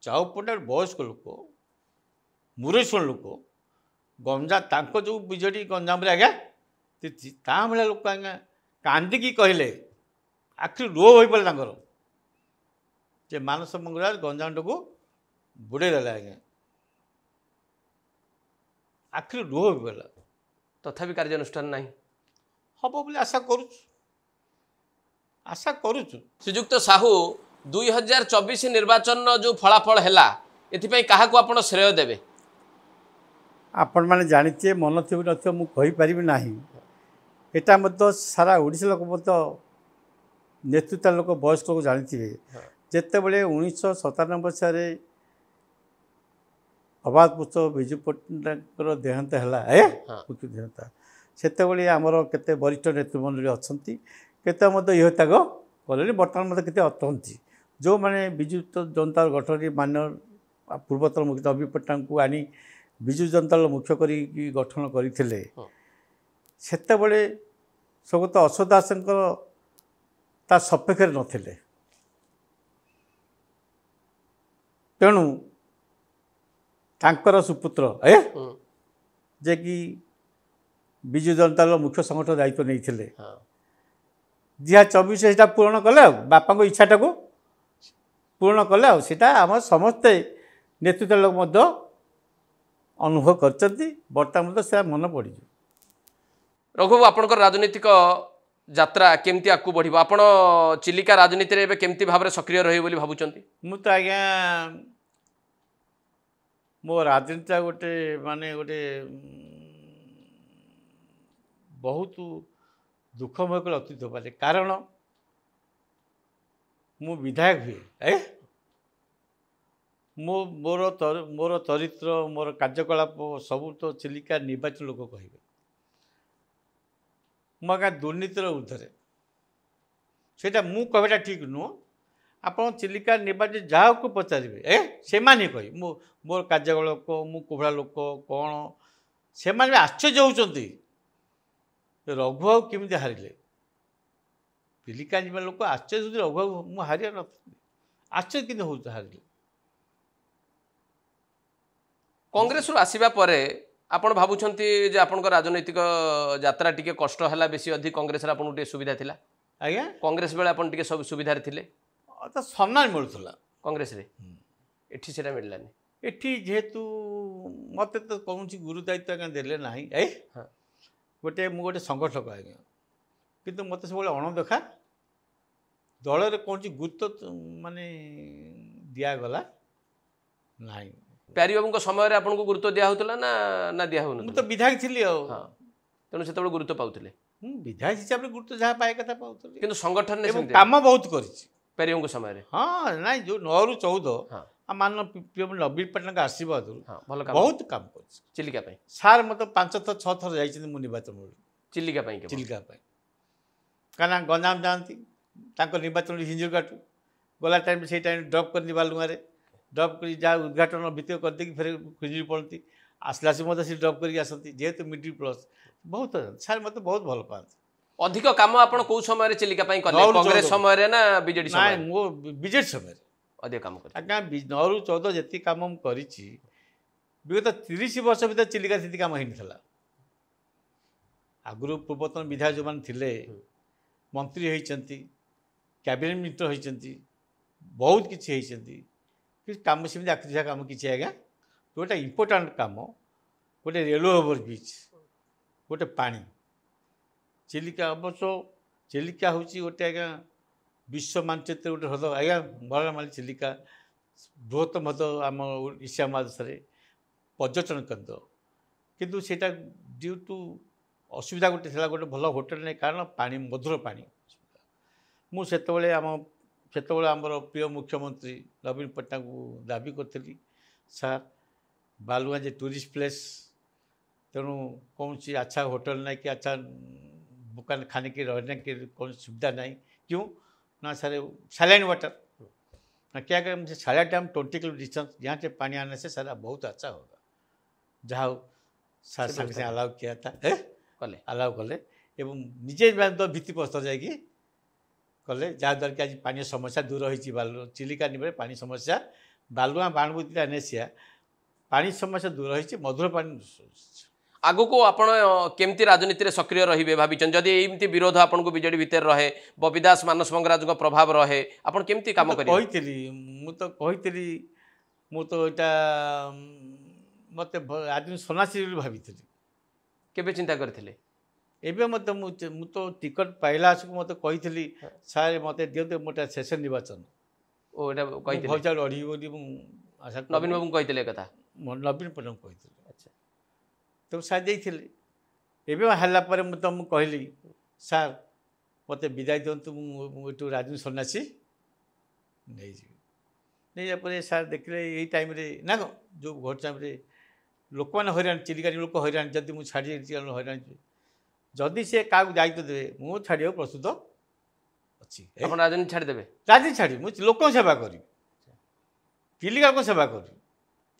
ଚାଉପଟା ବୟସ୍କ ଲୋକ ମୁରେଶ୍ୱର ଲୋକ ଗଞ୍ଜାମ ତାଙ୍କ ଯେଉଁ ବିଜେଡ଼ି ଗଞ୍ଜାମରେ ଆଜ୍ଞା ତା ଭଳିଆ ଲୋକ ଆଜ୍ଞା କାନ୍ଦିକି କହିଲେ ଆଖିରୁ ଲୁହ ହୋଇପଡ଼ିଲା ତାଙ୍କର ଯେ ମାନସ ମଙ୍ଗରାଜ ଗଞ୍ଜାମଟାକୁ ବୁଡ଼େଇ ଦେଲେ ଆଜ୍ଞା ଆଖିରୁ ଲୁହ ହୋଇପଡ଼ିଲା ତଥାପି କାର୍ଯ୍ୟାନୁଷ୍ଠାନ ନାହିଁ ହବ ବୋଲି ଆଶା କରୁଛୁ ଶ୍ରୀଯୁକ୍ତ ସାହୁ 2024 ନିର୍ବାଚନର ଯେଉଁ ଫଳାଫଳ ହେଲା ଏଥିପାଇଁ କାହାକୁ ଆପଣ ଶ୍ରେୟ ଦେବେ ଆପଣମାନେ ଜାଣିଥିବେ ମନ ଥିବ ନଥିବ ମୁଁ କହିପାରିବି ନାହିଁ ଏଇଟା ମଧ୍ୟ ସାରା ଓଡ଼ିଶା ଲୋକ ମଧ୍ୟ ନେତୃତ୍ୱ ଲୋକ ବୟସ୍କ ଲୋକ ଜାଣିଥିବେ ଯେତେବେଳେ 1997 ମସିହାରେ ଅବାଧ ପୁତ୍ର ବିଜୁ ପଟ୍ଟନାୟକଙ୍କର ଦେହାନ୍ତ ହେଲା ମୃତ୍ୟୁ ଦେହାନ୍ତ ସେତେବେଳେ ଆମର କେତେ ବରିଷ୍ଠ ନେତୃମଣ୍ଡଳୀ ଅଛନ୍ତି କେତେ ମଧ୍ୟ ଇହ ତ୍ୟାଗ କଲେଣି ବର୍ତ୍ତମାନ ମଧ୍ୟ କେତେ ଅଛନ୍ତି ଯେଉଁମାନେ ବିଜୁ ଜନତା ଗଠନରେ ମାନ୍ୟ ପୂର୍ବତନ ମୁଖ୍ୟ ନବୀନ ପଟ୍ଟନାୟକଙ୍କୁ ଆଣି ବିଜୁ ଜନତା ଦଳ ମୁଖ୍ୟ କରିକି ଗଠନ କରିଥିଲେ ସେତେବେଳେ ସ୍ୱର୍ଗତ ଅଶୋକ ଦାସଙ୍କର ତା ସପକ୍ଷରେ ନଥିଲେ ତେଣୁ ତାଙ୍କର ସୁପୁତ୍ର ଯେ କି ବିଜୁ ଜନତା ଦଳ ମୁଖ୍ୟ ସଂଗଠନ ଦାୟିତ୍ୱ ନେଇଥିଲେ 2024 ସେଇଟା ପୂରଣ କଲେ ଆଉ ବାପାଙ୍କ ଇଚ୍ଛାଟାକୁ ପୂରଣ କଲେ ଆଉ ସେଇଟା ଆମର ସମସ୍ତେ ନେତୃତ୍ୱ ଲୋକ ମଧ୍ୟ ଅନୁଭବ କରିଛନ୍ତି ବର୍ତ୍ତମାନ ମଧ୍ୟ ସେଟା ମନେ ପଡ଼ିଯିବ ରଘୁବାବୁ ଆପଣଙ୍କର ରାଜନୈତିକ ଯାତ୍ରା କେମିତି ଆଗକୁ ବଢ଼ିବ ଆପଣ ଚିଲିକା ରାଜନୀତିରେ ଏବେ କେମିତି ଭାବରେ ସକ୍ରିୟ ରହିବେ ବୋଲି ଭାବୁଛନ୍ତି ମୁଁ ତ ଆଜ୍ଞା ମୋ ରାଜନୀତିଟା ଗୋଟେ ମାନେ ଗୋଟେ ବହୁତ ଦୁଃଖମୟ କରି ଅତୀତ ପାରେ କାରଣ ମୁଁ ବିଧାୟକ ହୁଏ ମୋର ଚରିତ୍ର ମୋର କାର୍ଯ୍ୟକଳାପ ସବୁ ତ ଚିଲିକା ନିର୍ବାଚନ ଲୋକ କହିବେ ମୁଁ ଆଜ୍ଞା ଦୁର୍ନୀତିର ଉର୍ଦ୍ଧ୍ୱରେ ସେଇଟା ମୁଁ କହିବାଟା ଠିକ୍ ନୁହଁ ଆପଣ ଚିଲିକା ନିର୍ବାଚନ ଯାହାକୁ ପଚାରିବେ ସେମାନେ ହିଁ କହିବେ ମୋର କାର୍ଯ୍ୟକଳାପ ମୁଁ କୋଭଳିଆ ଲୋକ କ'ଣ ସେମାନେ ବି ଆଶ୍ଚର୍ଯ୍ୟ ହେଉଛନ୍ତି ରଘୁବାବୁ କେମିତି ହାରିଲେ ଚିଲିକା ଯିବା ଲୋକ ଆଶ୍ଚର୍ଯ୍ୟ ହେଉଛି ରଘୁବାବୁ ମୁଁ ହାରିବା ନଥିଲି ଆଶ୍ଚର୍ଯ୍ୟ କିନ୍ତୁ ହେଉଛି ହାରିଲେ କଂଗ୍ରେସରୁ ଆସିବା ପରେ ଆପଣ ଭାବୁଛନ୍ତି ଯେ ଆପଣଙ୍କ ରାଜନୈତିକ ଯାତ୍ରା ଟିକେ କଷ୍ଟ ହେଲା ବେଶୀ ଅଧିକ କଂଗ୍ରେସରେ ଆପଣଙ୍କୁ ଟିକେ ସୁବିଧା ଥିଲା ଆଜ୍ଞା କଂଗ୍ରେସ ବେଳେ ଆପଣ ଟିକେ ସବୁ ସୁବିଧାରେ ଥିଲେ ତ ସମ୍ମାନ ମିଳୁଥିଲା କଂଗ୍ରେସରେ ଏଠି ସେଟା ମିଳିଲାନି ଏଠି ଯେହେତୁ ମୋତେ ତ କୌଣସି ଗୁରୁ ଦାୟିତ୍ୱ ଆଜ୍ଞା ଦେଲେ ନାହିଁ ମୁଁ ଗୋଟେ ସଂଗଠକ ଆଜ୍ଞା କିନ୍ତୁ ମୋତେ ସବୁବେଳେ ଅଣଦେଖା ଦଳରେ କୌଣସି ଗୁରୁତ୍ୱ ମାନେ ଦିଆଗଲା ନାହିଁ ପ୍ୟାରୀବାବୁଙ୍କ ସମୟରେ ଆପଣଙ୍କୁ ଗୁରୁତ୍ୱ ଦିଆ ହେଉଥିଲା ନା ଦିଆ ମୁଁ ହେଉନଥିଲା ତ ବିଧାୟକ ଥିଲି ଆଉ ତେଣୁ ସେତେବେଳେ ଗୁରୁତ୍ୱ ପାଉଥିଲେ ମୁଁ ବିଧାୟକ ହିସାବରେ ଗୁରୁତ୍ୱ ଯାହା ପାଇବା କଥା ପାଉଥିଲି କିନ୍ତୁ ସଂଗଠନରେ ଏବଂ କାମ ବହୁତ କରିଛି ପ୍ୟାରୀବାବୁଙ୍କ ସମୟରେ ନାଇଁ ଯେଉଁ 9ରୁ 14 ମାନ ନବୀନ ପଟ୍ଟନାୟକ ଆଶୀର୍ବାଦରୁ ଭଲ ବହୁତ କାମ କରିଛି ଚିଲିକା ପାଇଁ ସାର୍ ମୋତେ 5 ଥର 6 ଥର ଯାଇଛନ୍ତି ମୁଁ ନିର୍ବାଚନ ବେଳକୁ ଚିଲିକା ପାଇଁ କାହିଁକିନା ଗଞ୍ଜାମ ଯାଆନ୍ତି ତାଙ୍କ ନିର୍ବାଚନ ହିଞ୍ଜିଳକାଟୁ ଗଲା ଟାଇମ୍ ସେଇ ଟାଇମ୍ ଡ୍ରପ୍ କରନ୍ତି ବାଲୁଗାଁରେ ଡ୍ରପ୍ କରି ଯାହା ଉଦ୍ଘାଟନ ଭିତରେ କରିଦେଇକି ଫେରେ ହିଞ୍ଜିଳି ପଡ଼ନ୍ତି ଆସିଲା ଆସିକି ମଧ୍ୟ ସେ ଡ୍ରପ୍ କରିକି ଆସନ୍ତି ଯେହେତୁ ମିଡିଲ୍ ପ୍ଲସ୍ ବହୁତ ସାର୍ ମୋତେ ବହୁତ ଭଲ ପାଆନ୍ତି ଅଧିକ କାମ ଆପଣ କୋଉ ସମୟରେ ଚିଲିକା ପାଇଁ କଲେ କଂଗ୍ରେସ ସମୟରେ ନା ବିଜେଡି ସମୟରେ ନାଇଁ ମୁଁ ବିଜେଡି ସମୟରେ ଅଧିକ କାମ କଲେ ଆଜ୍ଞା 9ରୁ 14 ଯେତିକି କାମ ମୁଁ କରିଛି ବିଗତ 30 ବର୍ଷ ଭିତରେ ଚିଲିକା ସେତିକି କାମ ହେଇନଥିଲା ଆଗରୁ ପୂର୍ବତନ ବିଧାୟକ ଯେଉଁମାନେ ଥିଲେ ମନ୍ତ୍ରୀ ହେଇଛନ୍ତି କ୍ୟାବିନେଟ୍ ମିନିଷ୍ଟର ହେଇଛନ୍ତି ବହୁତ କିଛି ହେଇଛନ୍ତି କିନ୍ତୁ କାମ ସେମିତି ଆଖିଦିଶା କାମ କିଛି ଆଜ୍ଞା ଯେଉଁଟା ଇମ୍ପୋର୍ଟାଣ୍ଟ କାମ ଗୋଟେ ରେଲୱେ ଓଭରବ୍ରିଜ୍ ଗୋଟେ ପାଣି ଚିଲିକା ଅବଶ୍ୟ ଚିଲିକା ହେଉଛି ଗୋଟେ ଆଜ୍ଞା ବିଶ୍ୱ ମାନଚିତ୍ର ଗୋଟେ ହ୍ରଦ ଆଜ୍ଞା ବରାମାଳି ଚିଲିକା ବୃହତ୍ତମ ହ୍ରଦ ଆମ ଏସିଆ ମହାଦେଶରେ ପର୍ଯ୍ୟଟନ କେନ୍ଦ୍ର କିନ୍ତୁ ସେଇଟା ଡ୍ୟୁ ଟୁ ଅସୁବିଧା ଗୋଟେ ଥିଲା ଗୋଟେ ଭଲ ହୋଟେଲ ନାହିଁ କାରଣ ପାଣି ମଧୁର ପାଣି ମୁଁ ସେତେବେଳେ ଆମର ପ୍ରିୟ ମୁଖ୍ୟମନ୍ତ୍ରୀ ନବୀନ ପଟ୍ଟନାୟକଙ୍କୁ ଦାବି କରିଥିଲି ସାର୍ ବାଲୁଗାଁ ଯେ ଟୁରିଷ୍ଟ ପ୍ଲେସ୍ ତେଣୁ କୌଣସି ଆଚ୍ଛା ହୋଟେଲ ନାହିଁ କି ଆଚ୍ଛା दुकान खाने की रहने की कौन सुविधा नहीं क्यों ना सर सैलाइन वाटर ना क्या करें मुझे साढ़े टाइम 20 किलो डिस्टेंस यहाँ से पानी आने से सर बहुत अच्छा होगा जहाँ सर संग से अलाउ किया था कले अलाउ कले एवं निजे तो भित्ति प्रस्तर जाकि कले जहाँद्वारा कि आज पानी समस्या दूर होती बालू चिलिका निबे पानी समस्या बालुआ बाणबुद्धिटा नेसिया पानी समस्या दूर होती मधुर पानी आगु को आपण केमती राजनीति रे सक्रिय रहिबे भाबिचन जदि एमती विरोध आपन को बीजेडी भीतर रहे बबी दास मानस मंगराज को प्रभाव रहे आपण केमती काम करिवे कही मु तो एटा मते आदमी सन्यासी भावी केबे चिंता करथिले एबे मत मु तो टिकट पाइला आसक मते कही सारे मते दियते मोटा सेशन निर्वाचन ओ एटा कहिथिले भौचा लड़ी बोली आशा नवीन बाबू कहिथिले कथा नवीन पटनायक कही अच्छा तो सार देइथिले एबे हल्ला पर मु तुम कहली सार मते विदाय दियंतु मु एटू राजनीति सन्यासी नहीं जी नहीं पर सार देखले यही टाइम रे ना जो घर टाइम रे लोक मैंने हईराण चिलिका लोक हईराण जदि मुझे छाड़ी हईराण जदि से क्या दायित्व देवे मुझे छाड़ा प्रस्तुत अच्छी आपण राजनीति छाड़ी देबे राजनीति छाड़ी मुझे लोक सेवा करी चिलिका को सेवा करी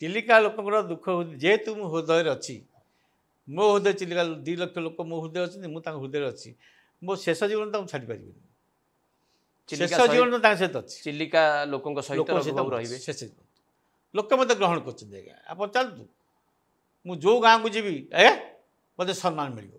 चिलिका लोक दुख जेहेतु मो हृदय अच्छी मो हृदय चिलिका 2 लाख लोक मो हृदय अच्छे मुझे हृदय अच्छी मो शेष जीवन तक छाड़ी पारि शेष जीवन तो सहित अच्छी चिलिका लोकंक सहित रघुबाबू रहिबे शेष जीवन लोक मत ग्रहण कर आप चलतु मु जो गाँव को जीवी मत सम्मान मिल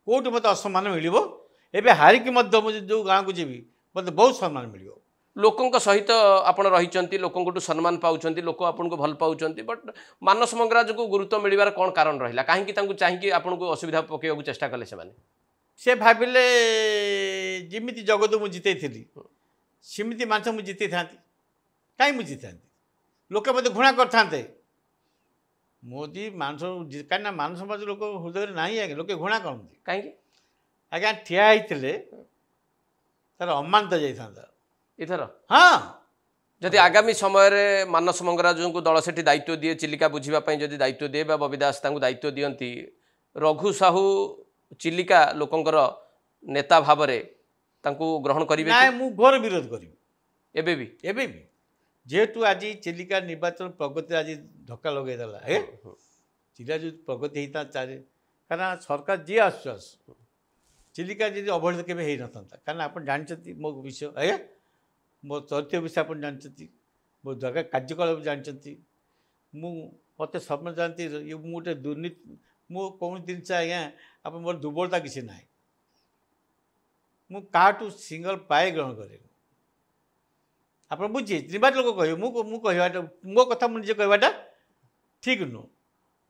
कौट मत असम्मान मिल एवं हारिकी मुझे जो गाँव को जीवी मत बहुत सम्मान मिल लोकंक सहित आपण रहिचंती लोकंकटू सम्मान पाउचंती लोक आपन को भल पाउचंती बट मानस मंगराज को गुरुत्व मिलिबार कोन कारण रहिला काहे तांकु चाहिए आपन को असुविधा पकेबाकू चेष्टा कले से माने से भाविले जिमिति जगत मु जिते थी सिमिति मानस मु जिते था कहीं मु जिते लोक मत घृणा करते मोदी मानस कहीं मान समाज लोक हृदय ना आगे लोके घृणा करती कहीं आज्ञा ठिया होते तार अमानता जाता इथर हाँ जदि आगामी समय रे मानस मंगराज को दल सेठी दायित्व दिए चिलिका बुझीबा जदि दायित्व दिए बबी दास तांको दायित्व दियंती रघु साहू चिलिका लोकंकर नेता भाव रे तांको ग्रहण करिवे ना मु घोर विरोध करी एबे भी जेहेतु आज चिलिका निर्वाचन प्रगति आज धक्का लगे देला चिलिका जो प्रगति होता चाहे कारण सरकार जी आस चिलिका जी अवहेलित केवे हो ना कारण आप जानते मो विषय आज्ञा मो चरित्र विषय आप जानते मो जगह कार्यकलाप जानते मत समझ जानते गोटे दुर्नीति मो कौन जिनस आज्ञा आप मोर दुर्बलता किसी ना मुझू सिंगल पाए ग्रहण करे आप बुझे निर्वाचन लोक कह मुझे मो कथा मुझे कहवाटा ठीक नुह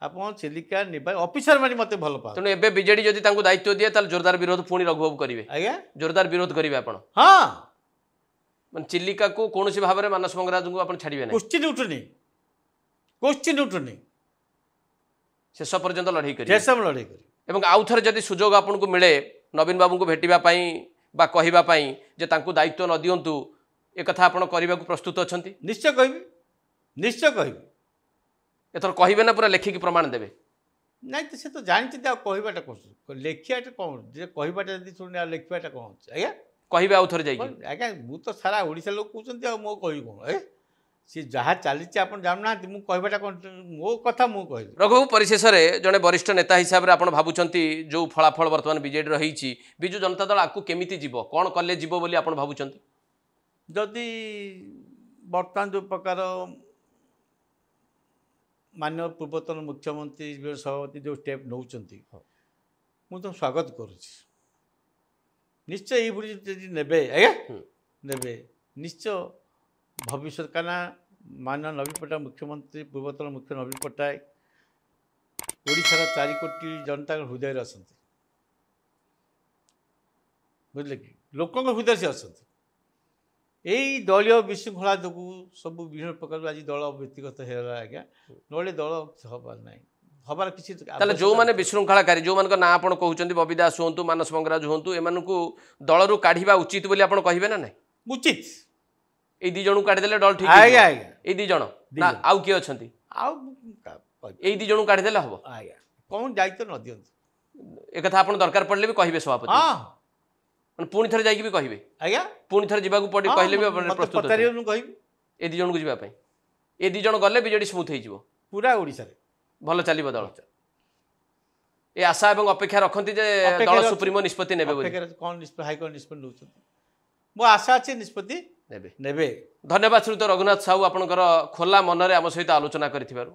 आप चिलिका निर्वाचन ऑफिसर मानी मत भल पा तेणु एबे बीजेडी जदि तांको दायित्व दिए ताल जोरदार विरोध पुणी रघुबाबू करिवे आज्ञा जोरदार विरोध करिवे आपण हाँ मन चिलिका को कौन सी भाव में मानस मंगराज को आपण छाड़िबे ना क्वेश्चन उठुनी शेष पर्यंत लड़ाई करिवे जैसे लड़ाई करी एवं आउ थरे जदि सुजोग आपन को मिले नवीन बाबू को भेटिबा पई बा कहिबा पई जे तांको दायित्व न दियंतु ए कथा आपण करिबा को प्रस्तुत अछंती निश्चय कहबी एथर कहिबे ना पूरा लेखिक प्रमाण देबे नहीं तो से तो जानते कहवाटा कौन लेखियाटा कौन जे कहवाटा यदि शुणी लेखियाटा कौन आज्ञा कहिबे आउ थरे जाई आज्ञा मु तो सारा ओडिशा लोक कहते मो कहि कौन सी जहाँ चली आप जानना कहवाटा कौन मो कथा मु कह रघु परिशेष में जड़े वरिष्ठ नेता हिसाब से आप भावुंट जो फलाफल बर्तमान बीजेडी रही विजु जनता दल आपको केमिति जीव कौन कले जीव बोली आप भावुंट जदि बर्तमान जो प्रकार माननीय पूर्वतन मुख्यमंत्री सभापति जो स्टेप नौ मुझे स्वागत करुच्ची निश्चय ये नेबे आज्ञा नेबे निश्चय भविष्य कहना माननीय नवीन पट्टनायक मुख्यमंत्री पूर्वतन मुख्य नवीन पट्टनायक ओडिशार 4 कोटी जनता हृदय अच्छा बुझे कि लोक हृदय से अच्छा यही दलीय विशृंखला जो सब विभिन्न प्रकार आज दल व्यक्तिगत है आज्ञा ना दल हबार ना हबार किसी जो मैंने विशृंखलाकारी जो मान ना आप कहते बबी दास हूँ मानस मंगराज हूँ एम दलू काढ़ा उचित बोली आप कहे ना ना उचित ये दी जन काढ़ीदे दल ठीक आज्ञा आज्ञा ये दी जन आउ किए अच्छा ये दी जन काढ़ीदे हम आज्ञा कौन दायित्व न दियंतु एक कथा आप दरकार पड़े भी कहे सभापति हाँ ମାନେ ପୁଣି ଥରେ ଯାଇକି ବି କହିବେ ଆଜ୍ଞା ପୁଣି ଥରେ ଯିବାକୁ ପଡି କହିଲେ ବି ଆପଣ ମତେ ପ୍ରସ୍ତୁତ ପଚାରିବେ ମୁଁ କହିବି ଏ ଦି ଜଣକୁ ଯିବା ପାଇଁ ଏ ଦି ଜଣ ଗଲେ ବିଜେଡି ସ୍ମୁଥ ହେଇଯିବ ପୁରା ଓଡ଼ିଶାରେ ଭଲ ଚାଲିବ ଦଳ ଏ ଆଶା ଏବଂ ଅପେକ୍ଷା ରଖନ୍ତି ଯେ ଦଳ ଅପେକ୍ଷାରେ ଅଛି। ସୁପ୍ରିମୋ ନିଷ୍ପତ୍ତି ନେବେ ବୋଲି ଅପେକ୍ଷାରେ କ'ଣ ହାଇକୋର୍ଟ ନିଷ୍ପତ୍ତି ନେଉଛନ୍ତି ମୋ ଆଶା ଅଛି ନିଷ୍ପତ୍ତି ନେବେ ନେବେ। ଧନ୍ୟବାଦ ଶ୍ରୀଯୁକ୍ତ ରଘୁନାଥ ସାହୁ ଆପଣଙ୍କର ଖୋଲା ମନରେ ଆମ ସହିତ ଆଲୋଚନା କରିଥିବାରୁ।